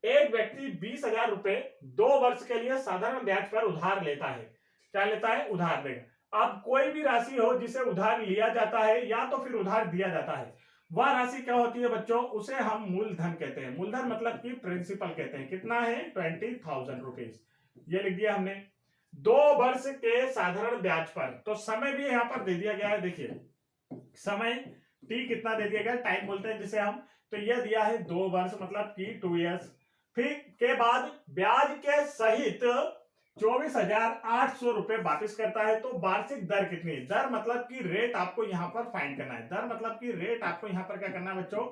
एक व्यक्ति 20,000 रुपए 2 वर्ष के लिए साधारण ब्याज पर उधार लेता है। क्या लेता है? उधार देगा। अब कोई भी राशि हो जिसे उधार लिया जाता है या तो फिर उधार दिया जाता है, वह राशि क्या होती है बच्चों? उसे हम मूलधन कहते हैं। मूलधन मतलब कि प्रिंसिपल कहते हैं। कितना है? 20,000 रुपीज। ये लिख दिया हमने। 2 वर्ष के साधारण ब्याज पर, तो समय भी यहां पर दे दिया गया है। देखिए समय टी कितना दे दिया गया, टाइम बोलते हैं जिसे हम, तो यह दिया है 2 वर्ष मतलब कि 2 इयर्स। फिर के बाद ब्याज के सहित 24,800 रुपए वापिस करता है। तो वार्षिक दर कितनी? दर मतलब कि रेट आपको यहां पर फाइंड करना है। दर मतलब कि रेट आपको यहां पर क्या करना है बच्चों?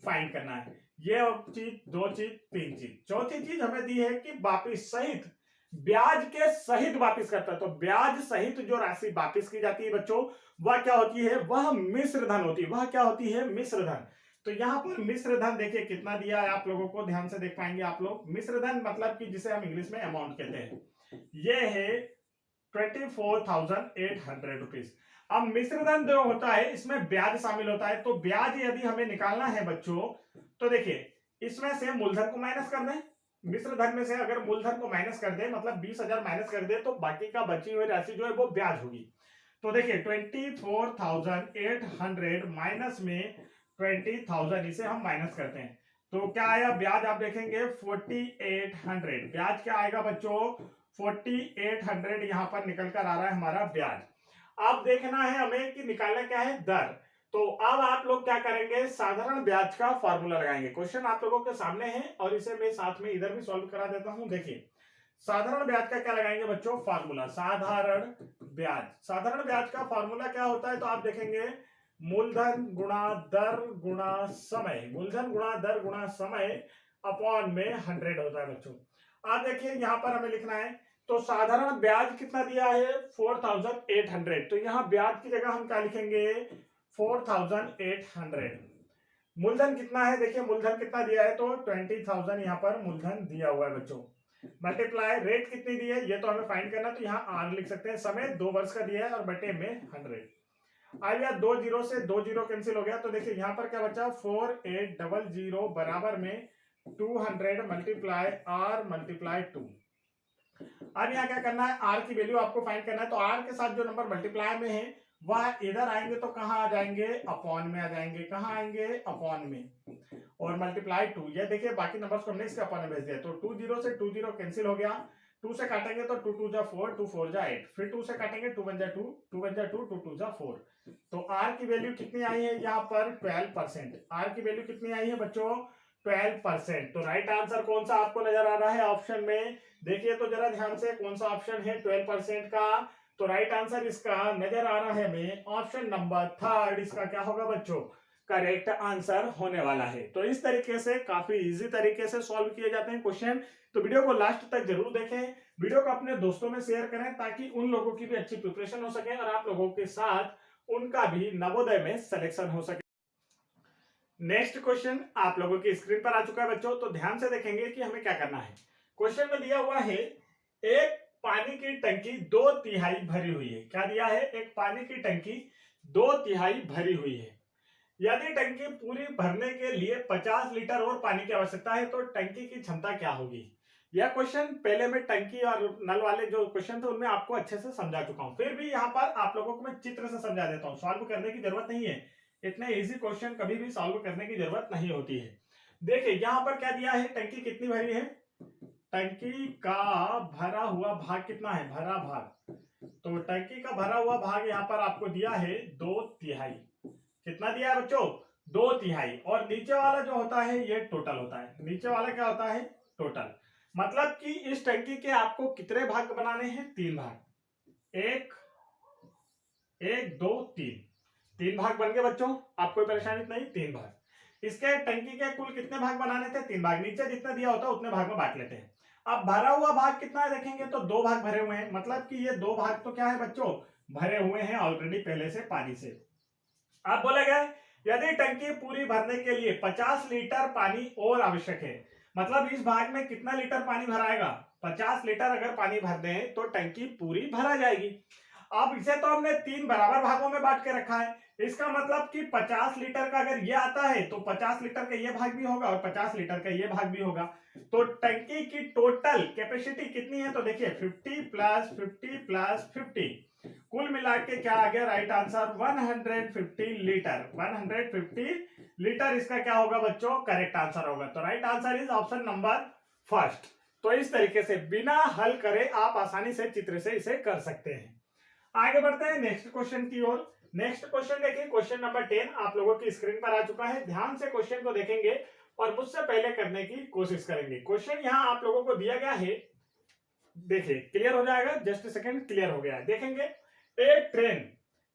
फाइंड करना है। ये चीज, 2 चीज, 3 चीज। चौथी चीज हमें दी है कि वापिस सहित, ब्याज के सहित वापिस करता है। तो ब्याज सहित जो राशि वापिस की जाती है बच्चों, वह क्या होती है? वह मिश्र धन होती है। वह क्या होती है? मिश्र धन। तो यहाँ पर मिश्र धन देखिए कितना दिया है, आप लोगों को ध्यान से देख पाएंगे आप लोग। मिश्र धन मतलब कि जिसे हम इंग्लिश में अमाउंट कहते हैं, ये है 24,800 रुपीज। अब मिश्र धन जो होता है इसमें ब्याज शामिल होता है। तो ब्याज यदि हमें निकालना है बच्चों, तो देखिए इसमें से मूलधन को माइनस कर दें, मिश्र धन में से अगर मूलधन को माइनस कर दे, मतलब 20,000 माइनस कर दे, तो बाकी का बची हुई राशि जो है वो ब्याज होगी। तो देखिए 24,800 माइनस में 20,000, इसे हम माइनस करते हैं तो क्या आया ब्याज, आप देखेंगे 4,800। ब्याज क्या आएगा बच्चों, 4,800 यहां पर निकल कर आ रहा है हमारा ब्याज। अब देखना है हमें कि निकालना क्या है, दर। तो अब आप लोग क्या करेंगे, साधारण ब्याज का फॉर्मूला लगाएंगे। क्वेश्चन आप लोगों के सामने है और इसे मैं साथ में इधर भी सॉल्व करा देता हूं। देखिए साधारण ब्याज का क्या लगाएंगे बच्चों, फॉर्मूला साधारण ब्याज। साधारण ब्याज का फॉर्मूला क्या होता है, तो आप देखेंगे मूलधन गुणा दर गुणा समय, मूलधन गुणा दर गुणा समय अपॉन में 100 होता है बच्चों। आप देखिए यहां पर हमें लिखना है, तो साधारण ब्याज कितना दिया है 4,800, तो यहां ब्याज की जगह हम क्या लिखेंगे 4,800। मूलधन कितना है, देखिए मूलधन कितना दिया है, तो 20,000 यहाँ पर मूलधन दिया हुआ है बच्चों। मल्टीप्लाई रेट कितनी दी है, ये तो हमें फाइंड करना, तो यहाँ आर लिख सकते हैं। समय 2 वर्ष का दिया है और बटे में 100। आ गया 2 जीरो से 2 जीरो कैंसिल हो गया, तो देखिए यहाँ पर क्या बचा 4800 बराबर में 200 मल्टीप्लाई आर मल्टीप्लाई 2। अब यहाँ क्या करना है, आर की वैल्यू आपको फाइंड करना है। तो आर के साथ जो नंबर मल्टीप्लाई में है वह इधर आएंगे तो कहाँ आ जाएंगे, अपॉन में आ जाएंगे। कहाँ आएंगे, अपॉन में, और मल्टीप्लाई 2। ये देखिए बाकी नंबर्स को हमने इसके अपॉन में भेज दिया, तो 2 जीरो से 2 जीरो कैंसिल हो गया। 2 से काटेंगे तो 2 2 जा 4, 2 4 जा 8, फिर 2 से काटेंगे 2 1 जा 2, 2 1 जा 2, 2 2 जा 4। तो आर की वैल्यू कितनी आई है यहाँ पर 12%। आर की वैल्यू कितनी आई है बच्चों 12%। तो राइट आंसर कौन सा आपको नजर आ रहा है ऑप्शन में, देखिए तो जरा ध्यान से कौन सा ऑप्शन है 12% का। तो राइट आंसर इसका नजर आ रहा है हमें ऑप्शन नंबर 3, इसका क्या होगा बच्चों, करेक्ट आंसर होने वाला है। तो इस तरीके से काफी इजी तरीके से सॉल्व किए जाते हैं क्वेश्चन। तो वीडियो को लास्ट तक जरूर देखें, वीडियो को अपने दोस्तों में शेयर करें ताकि उन लोगों की भी अच्छी प्रिपरेशन हो सके और आप लोगों के साथ उनका भी नवोदय में सिलेक्शन हो सके। नेक्स्ट क्वेश्चन आप लोगों की स्क्रीन पर आ चुका है बच्चों, तो ध्यान से देखेंगे कि हमें क्या करना है। क्वेश्चन में दिया हुआ है एक पानी की टंकी 2/3 भरी हुई है। क्या दिया है, एक पानी की टंकी 2/3 भरी हुई है। यदि टंकी पूरी भरने के लिए 50 लीटर और पानी की आवश्यकता है तो टंकी की क्षमता क्या होगी। यह क्वेश्चन पहले में टंकी और नल वाले जो क्वेश्चन थे उनमें आपको अच्छे से समझा चुका हूं, फिर भी यहाँ पर आप लोगों को मैं चित्र से समझा देता हूँ, सॉल्व करने की जरूरत नहीं है। इतने इजी क्वेश्चन कभी भी सॉल्व करने की जरूरत नहीं होती है। देखिए यहाँ पर क्या दिया है, टंकी कितनी भरी है, टंकी का भरा हुआ भाग कितना है, भरा भाग। तो टंकी का भरा हुआ भाग यहाँ पर आपको दिया है 2/3। कितना दिया है बच्चों, 2/3। और नीचे वाला जो होता है ये टोटल होता है। नीचे वाला क्या होता है, टोटल। मतलब कि इस टंकी के आपको कितने भाग बनाने हैं, 3 भाग। 1 1 2 3 भाग बन गए बच्चों, आपको कोई परेशानी नहीं, 3 भाग। इसके टंकी के कुल कितने भाग बनाने थे, 3 भाग। नीचे जितना दिया होता है उतने भाग में बांट लेते हैं। अब भरा हुआ भाग कितना है देखेंगे तो 2 भाग भरे हुए हैं, मतलब कि ये 2 भाग तो क्या है बच्चों, भरे हुए हैं ऑलरेडी पहले से पानी से। अब बोले गए यदि टंकी पूरी भरने के लिए 50 लीटर पानी और आवश्यक है, मतलब इस भाग में कितना लीटर पानी भराएगा, 50 लीटर अगर पानी भर दें तो टंकी पूरी भरा जाएगी। अब इसे तो हमने 3 बराबर भागों में बांट के रखा है, इसका मतलब कि 50 लीटर का अगर ये आता है तो 50 लीटर का ये भाग भी होगा और 50 लीटर का ये भाग भी होगा। तो टंकी की टोटल कैपेसिटी कितनी है, तो देखिए 50 + 50 + 50, कुल मिला के क्या आ गया राइट आंसर 150 लीटर। 150 लीटर इसका क्या होगा बच्चों, करेक्ट आंसर होगा। तो right answer is option number 1। तो इस तरीके से बिना हल करे आप आसानी से चित्र से इसे कर सकते हैं। आगे बढ़ते हैं नेक्स्ट क्वेश्चन की ओर। नेक्स्ट क्वेश्चन देखिए, क्वेश्चन नंबर 10 आप लोगों की स्क्रीन पर आ चुका है। ध्यान से क्वेश्चन को देखेंगे और मुझसे पहले करने की कोशिश करेंगे। क्वेश्चन यहां आप लोगों को दिया गया है, देखिए क्लियर हो जाएगा, जस्ट सेकंड, क्लियर हो गया है। देखेंगे एक ट्रेन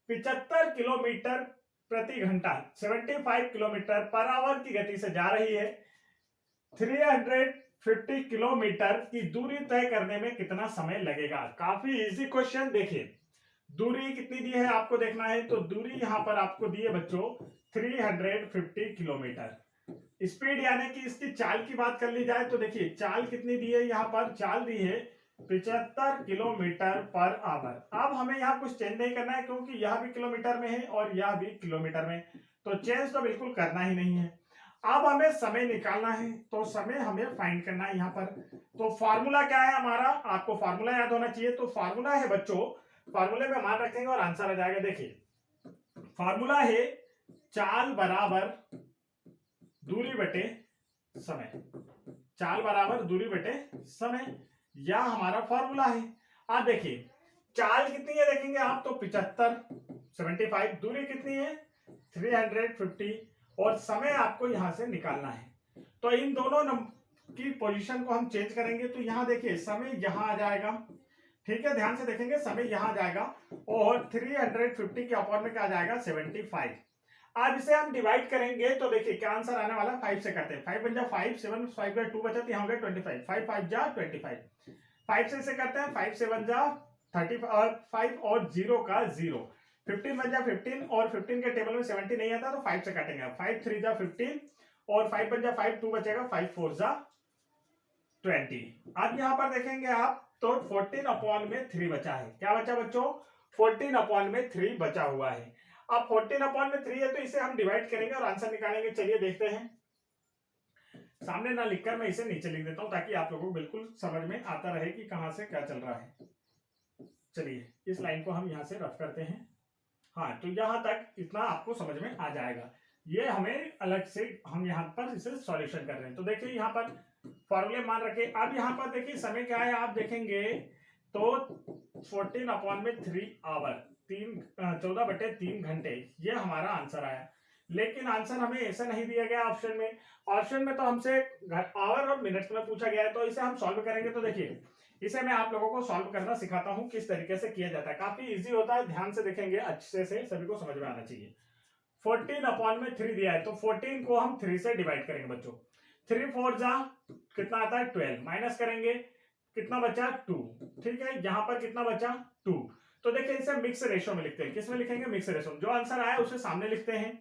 75 किलोमीटर प्रति घंटा 75 किलोमीटर पर आवर की गति से जा रही है। 350 किलोमीटर की दूरी तय करने में कितना समय लगेगा। काफी इजी क्वेश्चन। देखिए दूरी कितनी दी है आपको देखना है, तो दूरी यहां पर आपको दी है बच्चों 350 किलोमीटर। स्पीड यानी कि इसकी चाल की बात कर ली जाए तो देखिए चाल कितनी दी है, यहां पर चाल दी है 75 किलोमीटर पर आवर। अब हमें यहाँ कुछ चेंज नहीं करना है क्योंकि यह भी किलोमीटर में है और यह भी किलोमीटर में, तो चेंज तो बिल्कुल करना ही नहीं है। अब हमें समय निकालना है, तो समय हमें फाइंड करना है यहाँ पर। तो फार्मूला क्या है हमारा, आपको फार्मूला याद होना चाहिए। तो फार्मूला है बच्चों, फार्मूले में मान रखेंगे और आंसर आ जाएगा। देखिए फार्मूला है चाल बराबर दूरी बटे समय, चाल बराबर दूरी बटे समय, यह हमारा फॉर्मूला है। आप देखिए चाल कितनी है देखेंगे आप तो 75, दूरी कितनी है 350, और समय आपको यहां से निकालना है। तो इन दोनों की पोजीशन को हम चेंज करेंगे। तो यहां देखिए समय यहां आ जाएगा, ठीक है, ध्यान से देखेंगे समय यहां आ जाएगा, और 350 के अपॉन में क्या आ जाएगा 75। अब इसे हम डिवाइड करेंगे तो देखिए क्या आंसर आने वाला है, 5 से करते हैं। 5 बन जा 5, 7 5 का 2 बचा, यहाँ हो गया 25, 5 5 जा 25, 5 से इसे करते हैं, 5 7 जा 35 और 0 का 0, 15 बन जा 15, और 15 के टेबल में 70 नहीं आता तो 5 से काटेंगे। 5 3 जा 15, और 5 बन जा 5, 2 बचेगा, 5 4 जा 20। अब यहां पर देखेंगे आप तो 14 अपॉन में 3 बचा है। क्या बचा बच्चों, 14 अपॉन में 3 बचा हुआ है। अब 14 अपॉन में 3 है तो इसे हम डिवाइड करेंगे और आंसर निकालेंगे। चलिए देखते हैं, सामने ना लिखकर मैं इसे नीचे लिख देता हूं ताकि आप लोगों को बिल्कुल समझ में आता रहे कि कहां से क्या चल रहा है। चलिए इस लाइन को हम यहां से रफ करते हैं। हाँ, तो यहां तक इतना आपको समझ में आ जाएगा। ये हमें अलग से हम यहाँ पर इसे सॉल्यूशन कर रहे हैं। तो देखिए यहाँ पर फॉर्मूले मान रखे। अब यहाँ पर देखिए समय क्या है आप देखेंगे तो 14 अपॉन में 3 आवर, 14/3 घंटे, ये हमारा आंसर आया। लेकिन आंसर हमें ऐसा नहीं दिया गया ऑप्शन में। ऑप्शन में तो हमसे आवर और मिनट्स में पूछा गया है। तो इसे हम सॉल्व करेंगे। तो देखिए इसे मैं आप लोगों को सॉल्व करना सिखाता हूं किस तरीके से किया जाता है। काफी इजी होता है, ध्यान से देखेंगे, अच्छे से सभी को समझ में आना चाहिए। 14 अपॉन में 3 दिया है तो 14 को हम 3 से डिवाइड करेंगे बच्चों। 3 4 जा कितना आता है 12, माइनस करेंगे कितना बचा 2, ठीक है, यहां पर कितना बचा 2। तो देखिए इसे मिक्स रेशो में लिखते हैं। किसमें लिखेंगे, मिक्स रेशो में। जो आंसर आया उसे सामने लिखते हैं,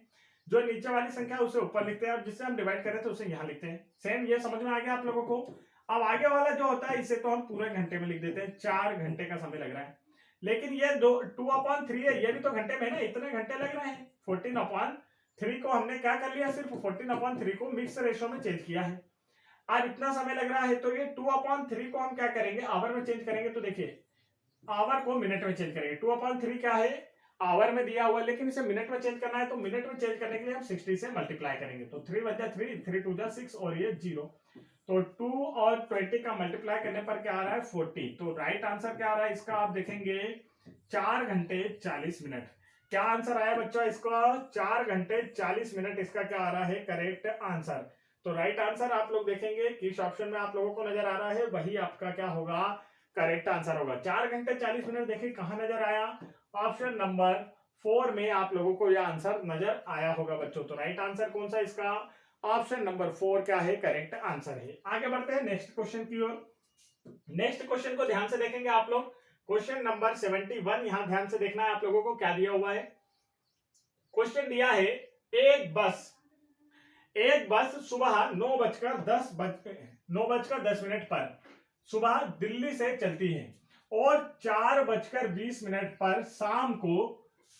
जो नीचे वाली संख्या है उसे ऊपर लिखते हैं, और जिससे हम डिवाइड करें तो उसे यहां लिखते हैं। सेम, ये समझ में आ गया आप लोगों को। अब आगे वाला जो होता है इसे तो हम पूरे घंटे में लिख देते हैं, 4 घंटे का समय लग रहा है। लेकिन ये 2/3 है, ये भी तो घंटे में है ना, इतने घंटे लग रहे हैं। 14/3 को हमने क्या कर लिया, सिर्फ 14/3 को मिक्स रेशो में चेंज किया है। आज इतना समय लग रहा है तो ये 2/3 को हम क्या करेंगे, आवर में चेंज करेंगे। तो देखिए आवर को मिनट में चेंज करेंगे। 2/3 क्या है, आवर में दिया हुआ है, लेकिन इसे मिनट में चेंज करना है। तो मिनट में चेंज करने के लिए हम 60 से मल्टीप्लाई करेंगे। तो 3 बचा 3, 3 2 जा 6, और ये 0। तो 2 और 20 का मल्टीप्लाई करने पर क्या आ रहा है 40। तो राइट आंसर क्या आ रहा है इसका, आप देखेंगे 4 घंटे 40 मिनट। क्या आंसर आया बच्चों इसका, 4 घंटे 40 मिनट इसका क्या आ रहा है करेक्ट आंसर। तो राइट आंसर आप लोग देखेंगे किस ऑप्शन में आप लोगों को नजर आ रहा है, वही आपका क्या होगा करेक्ट आंसर होगा। 4 घंटे 40 मिनट देखिए कहां नजर आया, ऑप्शन नंबर 4 में आप लोगों को यह आंसर नजर आया होगा बच्चों। तो राइट आंसर कौन सा इसका, ऑप्शन नंबर 4 क्या है करेक्ट आंसर है। आगे बढ़ते हैं नेक्स्ट क्वेश्चन की ओर। नेक्स्ट क्वेश्चन को ध्यान से देखेंगे आप लोग। क्वेश्चन नंबर 71, यहां ध्यान से देखना है आप लोगों को क्या दिया हुआ है। क्वेश्चन दिया है एक बस सुबह 9:10 पर सुबह दिल्ली से चलती है और 4:20 पर शाम को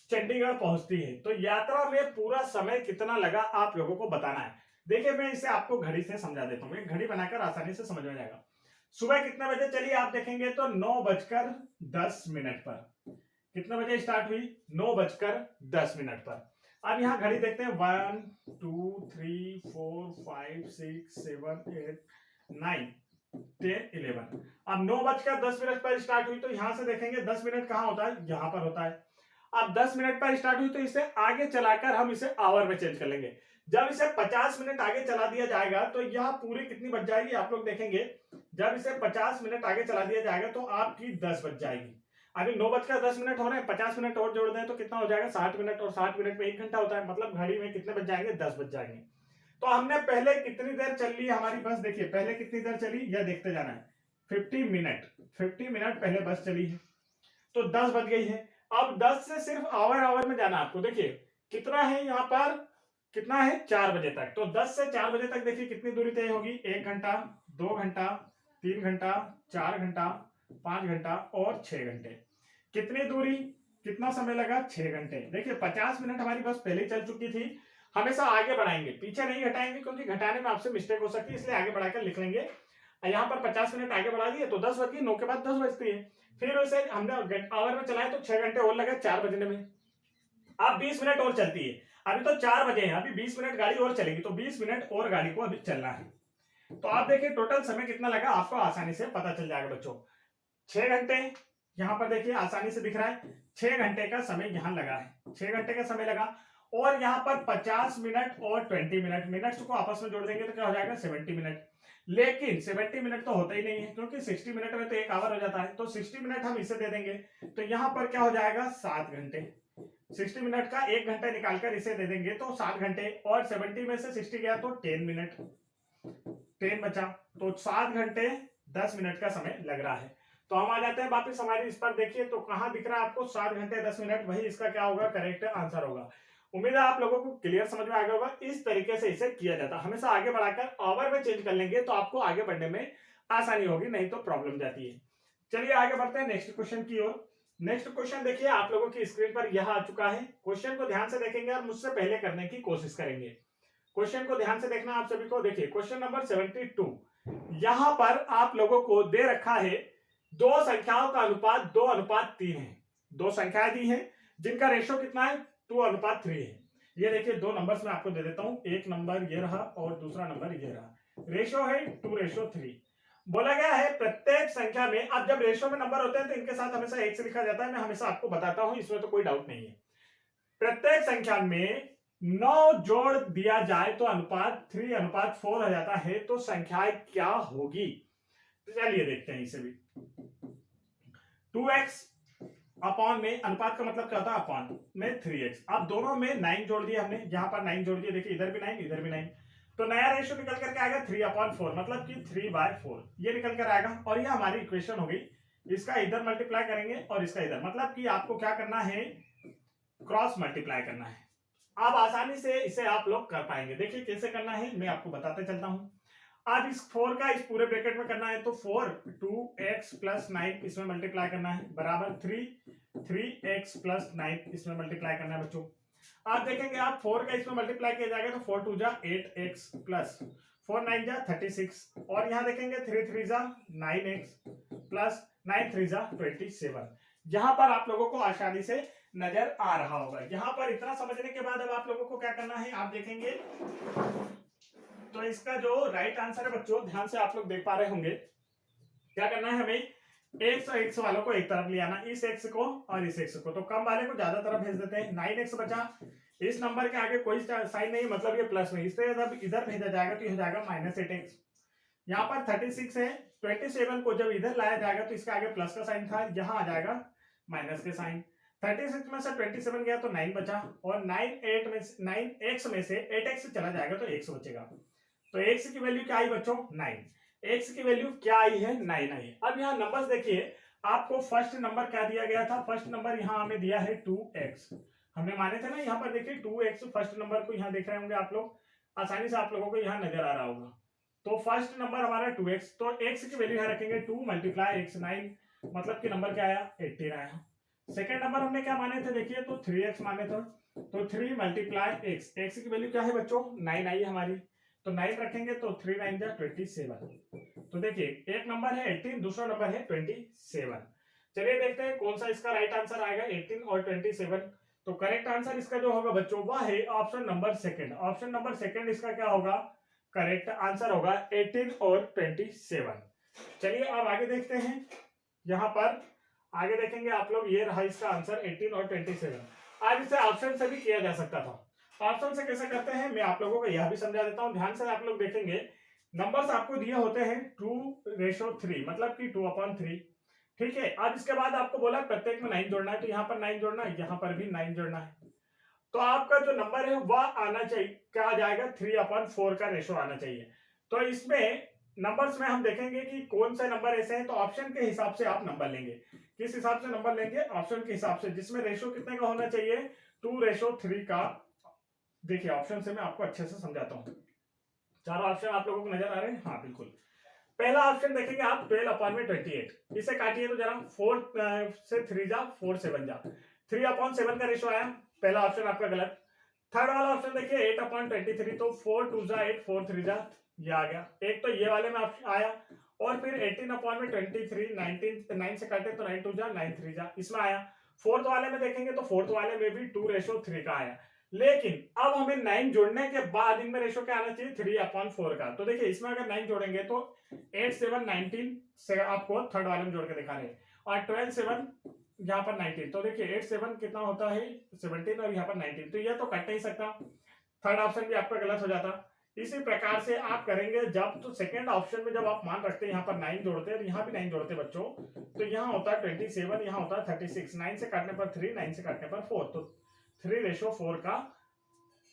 चंडीगढ़ पहुंचती है। तो यात्रा में पूरा समय कितना लगा आप लोगों को बताना है। देखिए मैं इसे आपको घड़ी से समझा देता हूं, घड़ी बनाकर आसानी से समझ में जाएगा। सुबह कितने बजे चली आप देखेंगे तो 9:10 पर। कितने बजे स्टार्ट हुई, 9:10 पर। अब यहां घड़ी देखते हैं 1 2 3 4 5 6 7 8 9 10 11। अब 9:10 पर स्टार्ट हुई तो यहां से देखेंगे 10 मिनट कहां होता है, यहां पर होता है। अब 10 मिनट पर स्टार्ट हुई तो इसे आगे चलाकर हम इसे आवर में चेंज कर लेंगे। जब इसे 50 मिनट आगे चला दिया जाएगा तो यह पूरी कितनी बच जाएगी आप लोग देखेंगे। जब इसे 50 मिनट आगे चला दिया जाएगा तो आपकी 10 बच जाएगी। अभी 9:10 हो रहे हैं, 50 मिनट और जोड़ दें तो कितना हो जाएगा 60 मिनट, और 60 मिनट में 1 घंटा होता है। मतलब घड़ी में कितने बच जाएंगे, 10 बच जाएंगे। तो हमने पहले कितनी देर चल ली हमारी बस, देखिए पहले कितनी देर चली यह देखते जाना है। 50 मिनट पहले बस चली है तो 10 बज गई है। अब 10 से सिर्फ आवर में जाना आपको। देखिए कितना है यहाँ पर, कितना है 4 बजे तक। तो 10 से 4 बजे तक देखिए कितनी दूरी तय होगी, 1 घंटा 2 घंटा 3 घंटा 4 घंटा 5 घंटा और 6 घंटे। कितनी दूरी, कितना समय लगा 6 घंटे। देखिए 50 मिनट हमारी बस पहले चल चुकी थी, हमेशा आगे बढ़ाएंगे, पीछे नहीं घटाएंगे, क्योंकि घटाने में आपसे मिस्टेक हो सकती है, इसलिए आगे बढ़ाकर लिख लेंगे। यहाँ पर 50 मिनट आगे बढ़ा दिए तो 10 बज गई, 9 के बाद 10 बजती है। फिर उसे हमने आवर में चलाए तो 6 घंटे और लगे 4 बजने में। अब 20 मिनट और चलती है, अभी तो 4 बजे हैं, अभी 20 मिनट गाड़ी और चलेगी, तो 20 मिनट और गाड़ी को अभी चलना है। तो आप देखिए टोटल समय कितना लगा, आपको आसानी से पता चल जाएगा बच्चों। 6 घंटे यहाँ पर देखिए आसानी से दिख रहा है, 6 घंटे का समय यहाँ लगा है, 6 घंटे का समय लगा। और यहाँ पर 50 मिनट और 20 मिनट, मिनट्स को आपस में जोड़ देंगे तो क्या हो जाएगा 70 मिनट। लेकिन 70 मिनट तो होता ही नहीं है, क्योंकि 60 मिनट में तो 1 आवर हो जाता है, तो 60 मिनट हम इसे दे देंगे, तो यहाँ पर क्या हो जाएगा 7 घंटे। 60 मिनट का 1 घंटा निकालकर इसे दे देंगे तो 7 घंटे, और 70 में से 60 गया तो 10 मिनट, 10 बचा, तो 7 घंटे 10 मिनट का समय लग रहा है। तो हम आ जाते हैं वापस हमारी इस पर, देखिए तो कहां दिख रहा है आपको 7 घंटे 10 मिनट, वही इसका क्या होगा करेक्ट आंसर होगा। उम्मीद है आप लोगों को क्लियर समझ में आ गया होगा। इस तरीके से इसे किया जाता है, हमेशा आगे बढ़ाकर आवर में चेंज कर लेंगे तो आपको आगे बढ़ने में आसानी होगी, नहीं तो प्रॉब्लम जाती है। चलिए आगे बढ़ते हैं नेक्स्ट क्वेश्चन की ओर। नेक्स्ट क्वेश्चन देखिए आप लोगों की स्क्रीन पर यह आ चुका है। क्वेश्चन को ध्यान से देखेंगे और मुझसे पहले करने की कोशिश करेंगे। क्वेश्चन को ध्यान से देखना आप सभी को। देखिए क्वेश्चन नंबर 72, यहां पर आप लोगों को दे रखा है दो संख्याओं का अनुपात 2:3 है। दो संख्याएं दी हैं जिनका रेशो कितना है 2:3 है। ये देखिए दो नंबर्स में आपको दे देता हूं, एक नंबर ये रहा और दूसरा नंबर ये रहा। रेशो है 2:3। बोला गया है प्रत्येक संख्या में, अब जब रेशो में नंबर होते हैं तो इनके साथ हमेशा 1 से लिखा जाता है, मैं हमेशा आपको बताता हूं, इसमें तो कोई डाउट नहीं है। प्रत्येक संख्या में 9 जोड़ दिया जाए तो अनुपात 3:4 हो जाता है, तो संख्याएं क्या होगी। चलिए देखते हैं इसे भी। 2x अपॉन में, अनुपात का मतलब क्या होता है अपॉन में 3x। अब दोनों में 9 जोड़ दिया हमने, यहां पर 9 जोड़ दिया, देखिए इधर भी 9 इधर भी 9, तो नया रेशियो निकल करके आएगा 3/4, मतलब कि 3/4 ये निकल कर आएगा। और ये हमारी इक्वेशन हो गई। इसका इधर मल्टीप्लाई करेंगे और इसका इधर, मतलब कि आपको क्या करना है क्रॉस मल्टीप्लाई करना है। अब आसानी से इसे आप लोग कर पाएंगे। देखिए कैसे करना है मैं आपको बताते चलता हूं। अब इस 4 का इस पूरे ब्रैकेट में करना है, तो 4 2x प्लस 9 इसमें मल्टीप्लाई करना है, बराबर 3x प्लस 9 इसमें मल्टीप्लाई करना है बच्चों। आप देखेंगे आप 4 का इसमें मल्टीप्लाई किया जाएगा तो 4 2 जा 8x प्लस 4 9 जा 36, और यहाँ देखेंगे 3 3 जा 9x प्लस 9 3 जा 27। यहाँ पर आप लोगों को आसानी से नजर आ रहा होगा। यहाँ पर इतना समझने के बाद अब आप लोगों को क्या करना है, आप देखेंगे तो इसका जो राइट आंसर है बच्चों, ध्यान से आप लोग देख पा रहे होंगे, क्या करना है हमें x वालों को एक तरफ ले आना, इस x को और इस x को, तो कम वाले को ज्यादा तरफ भेज देते हैं। 9x बचा, इस नंबर के आगे कोई साइन नहीं, मतलब ये प्लस में, इससे जब इधर भेजा जाएगा तो ये हो जाएगा -8x। यहाँ पर 36 है, 27 को जब इधर लाया जाएगा तो इसके आगे प्लस का साइन था, यहाँ आ जाएगा माइनस के साइन। 36 में से 27 गया तो 9 बचा, और 9x में से 8x चला जाएगा तो x बचेगा। तो x की वैल्यू क्या आई बच्चों 9, x की वैल्यू क्या आई है 9 आई। अब यहाँ नंबर्स देखिए, आपको फर्स्ट नंबर क्या दिया गया था, फर्स्ट नंबर यहाँ हमें दिया है 2x, हमने माने थे ना, यहाँ पर देखिए 2x फर्स्ट नंबर को यहाँ देख रहे होंगे आप लोग, आसानी से आप लोगों को यहाँ नजर आ रहा होगा। तो फर्स्ट नंबर हमारा 2x, तो x की वैल्यू यहाँ रखेंगे 2 × x 9, मतलब कि नंबर क्या आया 18 आया। सेकेंड नंबर हमने क्या माने थे देखिए, तो 3x माने थे, तो 3 × x, x की वैल्यू क्या है बच्चों 9 आई हमारी, तो 9 रखेंगे तो 3 9 जा 27। तो देखिए एक नंबर है 18, दूसरा नंबर है 27। चलिए देखते हैं कौन सा इसका राइट आंसर आएगा, 18 और 27। तो करेक्ट आंसर इसका जो होगा बच्चों वह है option number second. Option number second इसका क्या होगा करेक्ट आंसर होगा 18 और 27। चलिए अब आगे देखते हैं, यहाँ पर आगे देखेंगे आप लोग, ये रहा इसका आंसर 18 और 27। आज इसे ऑप्शन से भी किया जा सकता था। ऑप्शन से कैसे करते हैं मैं आप लोगों को यह भी समझा देता हूं, ध्यान से आप लोग देखेंगे। नंबर्स आपको दिए होते हैं 2:3, मतलब कि 2/3, ठीक है। अब इसके बाद आपको बोला प्रत्येक में 9 जोड़ना है, तो यहाँ पर 9 जोड़ना है, यहाँ पर भी 9 जोड़ना है, तो आपका जो नंबर है वह आना चाहिए, क्या आ जाएगा 3/4 का रेशो आना चाहिए। तो इसमें नंबर्स में हम देखेंगे कि कौन सा नंबर ऐसे हैं, तो ऑप्शन के हिसाब से आप नंबर लेंगे। किस हिसाब से नंबर लेंगे, ऑप्शन के हिसाब से, जिसमें रेशो कितने का होना चाहिए 2:3 का। देखिए ऑप्शन से मैं आपको अच्छे से समझाता हूँ, चारों ऑप्शन आप लोगों को नजर आ रहे हैं, हाँ बिल्कुल। पहला ऑप्शन देखेंगे आप 12/28, इसे काटिए तो जरा 4 से 3 जा 4 7 जा 3/7 का रेशो आया, पहला ऑप्शन आपका गलत। थर्ड वाला ऑप्शन देखिए 8/23, तो 4 2 जा 8 4 3 जा, ये आ गया। एक तो ये वाले में आया, और फिर 18/23 19 9 से काटे तो 9 2 जा 9 3 जा, इसमें आया। फोर्थ वाले में देखेंगे तो फोर्थ वाले में भी 2:3 का आया, लेकिन अब हमें 9 जोड़ने के बाद इनमें रेशो क्या आना चाहिए, 3/4 का। तो देखिए इसमें अगर 9 जोड़ेंगे तो 8 7 19 से आपको थर्ड वाले में जोड़ के दिखा रहे हैं, और 12 7 यहाँ पर 19, तो देखिए 8 7 कितना होता है 17, और यहाँ पर 19, तो यह तो कट नहीं सकता, थर्ड ऑप्शन भी आपका गलत हो जाता। इसी प्रकार से आप करेंगे जब, तो सेकंड ऑप्शन में जब आप मान रखते हैं यहाँ पर 9 जोड़ते हैं, यहाँ भी 9 जोड़ते हैं बच्चों, तो यहाँ होता है 27, यहाँ होता है 36, 9 से काटने पर 3, 9 से काटने पर 4, तो 3:4 का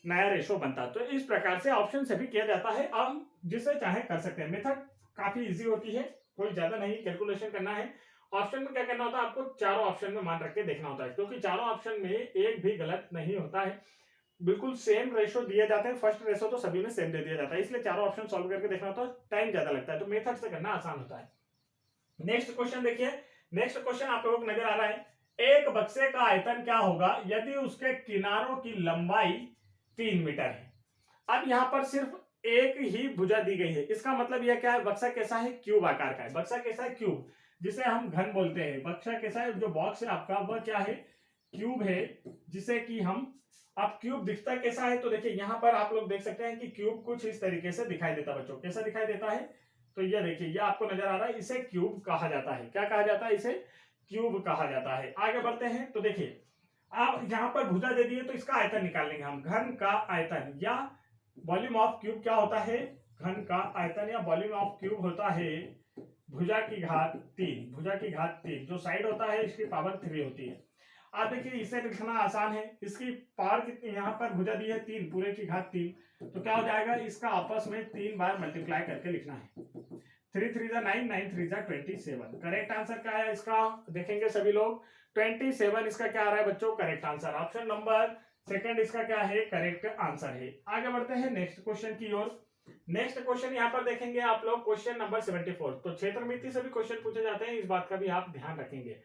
नया रेशो बनता है। तो इस प्रकार से ऑप्शन से भी किया जाता है, आप जिसे चाहे कर सकते हैं। मेथड काफी इजी होती है, कोई ज्यादा नहीं कैलकुलेशन करना है। ऑप्शन में क्या करना होता है, आपको चारों ऑप्शन में मान रख के देखना होता है, क्योंकि चारों ऑप्शन में एक भी गलत नहीं होता है, बिल्कुल सेम रेशो दिए जाते हैं। फर्स्ट रेशो तो सभी में सेम दे दिया जाता है, इसलिए चारों ऑप्शन सॉल्व करके देखना होता है, टाइम ज्यादा लगता है, तो मेथड से करना आसान होता है। नेक्स्ट क्वेश्चन देखिए, नेक्स्ट क्वेश्चन आप लोगों को नजर आ रहा है, एक बक्से का आयतन क्या होगा यदि उसके किनारों की लंबाई 3 मीटर है। अब यहाँ पर सिर्फ एक ही भुजा दी गई है, इसका मतलब यह क्या है, बक्सा कैसा है, क्यूब आकार का है। बक्सा कैसा है, क्यूब, जिसे हम घन बोलते हैं। बक्सा कैसा है, जो बॉक्स है आपका वह क्या है, क्यूब है, जिसे कि हम, अब क्यूब दिखता कैसा है, तो देखिए यहाँ पर आप लोग देख सकते हैं कि क्यूब कुछ इस तरीके से दिखाई देता है बच्चों। कैसा दिखाई देता है, तो ये देखिए, ये आपको नजर आ रहा है, इसे क्यूब कहा जाता है। क्या कहा जाता है, इसे क्यूब कहा जाता है। आगे बढ़ते हैं, तो देखिए आप यहाँ पर भुजा दे दिए, तो इसका आयतन निकाल लेंगे हम। घन का आयतन या वॉल्यूम ऑफ क्यूब क्या होता है, घन का आयतन या वॉल्यूम ऑफ क्यूब होता है भुजा की घात 3। भुजा की घात 3, जो साइड होता है इसकी पावर 3 होती है। आप देखिए इसे लिखना आसान है, इसकी पावर कितनी, यहाँ पर भुजा दी है 3, पूरे की घात 3, तो क्या हो जाएगा, इसका आपस में 3 बार मल्टीप्लाई करके लिखना है। 3 3 जा 9, 9 3 जा 27। करेक्ट आंसर क्या है इसका, देखेंगे सभी लोग, 27 इसका क्या आ रहा है बच्चों, correct answer. Option number second इसका क्या है, करेक्ट आंसर है। आगे बढ़ते हैं नेक्स्ट क्वेश्चन की ओर। नेक्स्ट क्वेश्चन यहाँ पर देखेंगे आप लोग, क्वेश्चन नंबर 74। तो क्षेत्रमिति से भी क्वेश्चन पूछे जाते हैं, इस बात का भी आप ध्यान रखेंगे।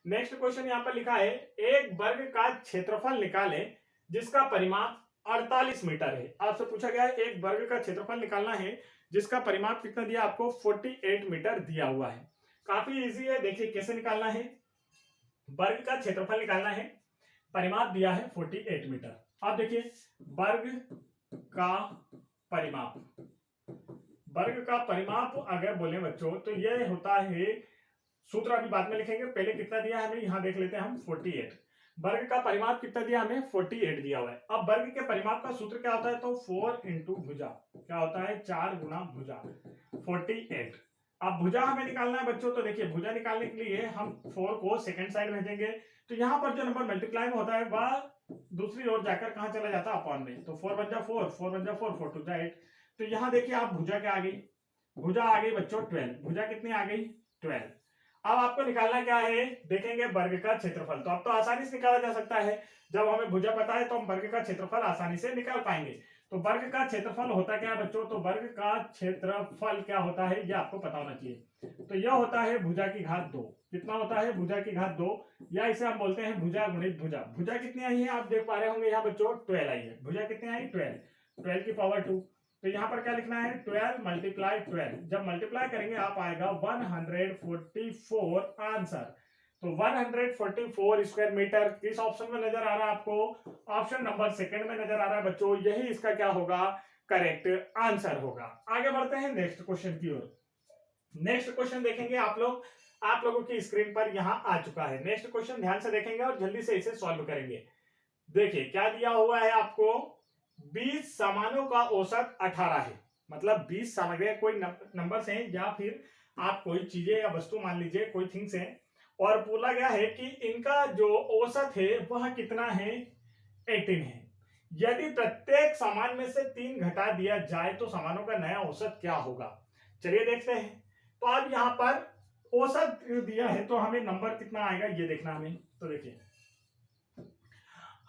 नेक्स्ट क्वेश्चन यहाँ पर लिखा है, एक वर्ग का क्षेत्रफल निकालें जिसका परिमाप 48 मीटर है। आपसे पूछा गया है एक वर्ग का क्षेत्रफल निकालना है जिसका परिमाप कितना दिया आपको, 48 मीटर दिया हुआ है। काफी इजी है, देखिए कैसे निकालना है। वर्ग का क्षेत्रफल निकालना है, परिमाप दिया है 48 मीटर। आप देखिए वर्ग का परिमाप, वर्ग का परिमाप अगर बोले बच्चों तो यह होता है, सूत्र अभी बाद में लिखेंगे, पहले कितना दिया है हमें, यहां देख लेते हैं हम 48। वर्ग का परिमाप कितना दिया हमें, 48 दिया हुआ है। अब वर्ग के परिमाप का सूत्र क्या होता है, तो 4 इंटू भुजा, क्या होता है 4 गुना भुजा, 48। अब भुजा हमें निकालना है बच्चों, तो देखिए भुजा निकालने के लिए हम 4 को सेकंड साइड भेजेंगे, तो यहाँ पर जो नंबर मल्टीप्लाई में होता है वह दूसरी ओर जाकर कहां चला जाता है, अपॉन में। तो 4 1 जा 4, 4 1 जा 4, 4 2 जा 8। तो यहाँ देखिए आप भुजा क्या आ गई, भुजा आ गई बच्चों 12। भुजा कितनी आ गई, 12। अब आपको निकालना क्या है, देखेंगे वर्ग का क्षेत्रफल। तो अब तो आसानी से निकाला जा सकता है, जब हमें भुजा पता है तो हम वर्ग का क्षेत्रफल आसानी से निकाल पाएंगे। तो वर्ग का क्षेत्रफल होता क्या है बच्चों, तो वर्ग का क्षेत्रफल क्या होता है ये आपको पता होना चाहिए। तो यह होता है भुजा की घात 2। कितना होता है, भुजा की घात 2, या इसे हम बोलते हैं भुजा गुणित भुजा। भुजा कितनी आई है आप देख पा रहे होंगे यहाँ बच्चों, 12 आई है। भुजा कितनी आई, 12, 12 की पावर 2। तो यहाँ पर क्या लिखना है, 12 मल्टीप्लाई 12। जब मल्टीप्लाई करेंगे आप आएगा 144 आंसर। तो 144 स्क्वायर मीटर किस ऑप्शन में नजर आ रहा है आपको, ऑप्शन नंबर सेकंड में नजर आ रहा है बच्चों। यही इसका क्या होगा, करेक्ट आंसर होगा। आगे बढ़ते हैं नेक्स्ट क्वेश्चन की ओर। नेक्स्ट क्वेश्चन देखेंगे आप लोग, आप लोगों की स्क्रीन पर यहाँ आ चुका है। नेक्स्ट क्वेश्चन ध्यान से देखेंगे और जल्दी से इसे सॉल्व करेंगे। देखिए क्या दिया हुआ है आपको, 20 सामानों का औसत 18 है। मतलब 20 सामग्रियां कोई नंबर्स हैं, या फिर आप कोई चीजें या वस्तु मान लीजिए, कोई थिंग्स हैं, और बोला गया है कि इनका जो औसत है वह कितना है, 18 है। यदि प्रत्येक सामान में से 3 घटा दिया जाए तो सामानों का नया औसत क्या होगा। चलिए देखते हैं। तो अब यहाँ पर औसत दिया है तो हमें नंबर कितना आएगा ये देखना हमें। तो देखिए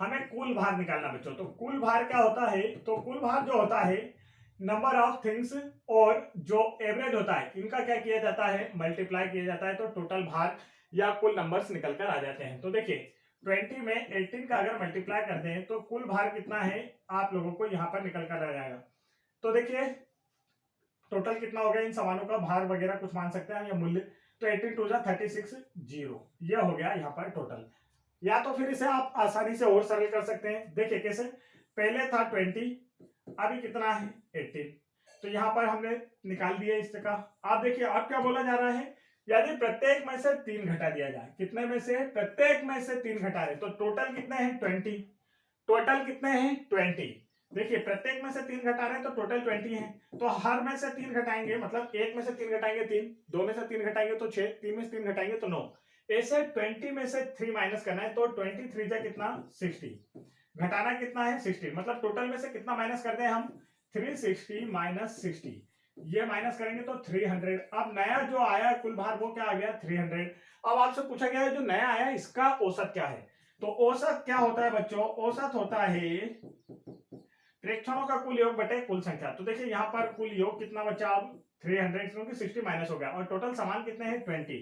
हमें कुल भार निकालना बच्चों। तो कुल भार क्या होता है, तो कुल भार जो होता है नंबर ऑफ थिंग्स और जो एवरेज होता है इनका क्या किया जाता है, मल्टीप्लाई किया जाता है, तो टोटल भार या कुल नंबर्स निकल कर आ जाते हैं। तो देखिए 20 में 18 का अगर मल्टीप्लाई कर दें तो कुल भार कितना है आप लोगों को यहाँ पर निकल कर आ जाएगा। तो देखिए टोटल कितना हो गया, इन सामानों का भार वगैरह कुछ मान सकते हैं या मूल्य। तो 18 टू 36 जीरो, ये हो गया यहाँ पर टोटल। या तो फिर इसे आप आसानी से और सरल कर सकते हैं। देखिए कैसे, पहले था 20, अभी कितना है 18, तो यहाँ पर हमने निकाल दिया इस जगह। आप देखिए अब क्या बोला जा रहा है, यदि प्रत्येक में से 3 घटा दिया जाए, कितने में से, प्रत्येक में से 3 घटा रहे, तो टोटल कितने हैं 20, टोटल कितने हैं 20। देखिए प्रत्येक में से 3 घटा रहे हैं तो टोटल 20 है, तो हर में से 3 घटाएंगे, मतलब एक में से 3 घटाएंगे 3, 2 में से 3 घटाएंगे तो 6, 3 में से 3 घटाएंगे तो 9, ऐसे 20 में से 3 माइनस करना है। तो 23 जा कितना 60, घटाना कितना है 60, मतलब टोटल में से कितना माइनस करते हैं हम 360 माइनस 60, ये माइनस करेंगे तो 300। अब नया जो आया कुल भार वो क्या आ गया 300। अब आपसे पूछा गया है जो नया आया इसका औसत क्या है। तो औसत क्या होता है बच्चों, औसत होता है प्रेक्षणों का कुल योग बटे कुल संख्या। तो देखिए यहाँ पर कुल योग कितना बचा अब 300, क्योंकि 60 माइनस हो गया, और टोटल सामान कितने हैं 20।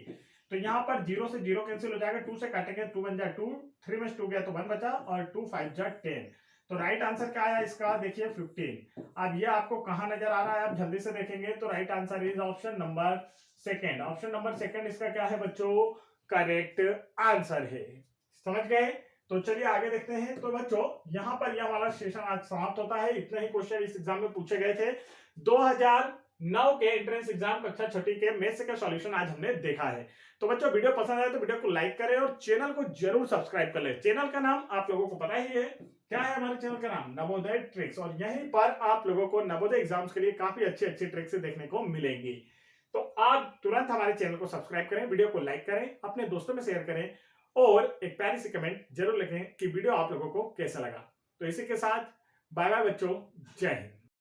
तो यहाँ पर 0 से 0 कैंसिल हो जाएगा, 2 से काटेंगे 2 बन जाए 2, 3 में 2 गया तो 1 बचा, और 2 5 जा 10। तो राइट आंसर क्या आया इसका, देखिए 15। अब ये आपको कहाँ नजर आ रहा है, आप जल्दी से देखेंगे तो right answer is option number second. Option number second इसका क्या है बच्चों, करेक्ट आंसर है। समझ गए। तो चलिए आगे देखते हैं। तो बच्चों यहाँ पर यह वाला सेशन आज समाप्त होता है। इतने ही क्वेश्चन इस एग्जाम में पूछे गए थे। 2009 के एंट्रेंस एग्जाम कक्षा छठी के मैथ्स का सॉल्यूशन आज हमने देखा है। तो बच्चों वीडियो पसंद आए तो वीडियो को लाइक करें और चैनल को जरूर सब्सक्राइब कर लें। चैनल का नाम आप लोगों को पता ही है, क्या है हमारे चैनल का नाम, नवोदय ट्रिक्स। और यहीं पर आप लोगों को नवोदय एग्जाम्स के लिए काफी अच्छी अच्छी ट्रिक्स देखने को मिलेंगी। तो आप तुरंत हमारे चैनल को सब्सक्राइब करें, वीडियो को लाइक करें, अपने दोस्तों में शेयर करें और एक प्यारी सी कमेंट जरूर लिखें कि वीडियो आप लोगों को कैसा लगा। तो इसी के साथ बाय बाय बच्चों, जय हिंद।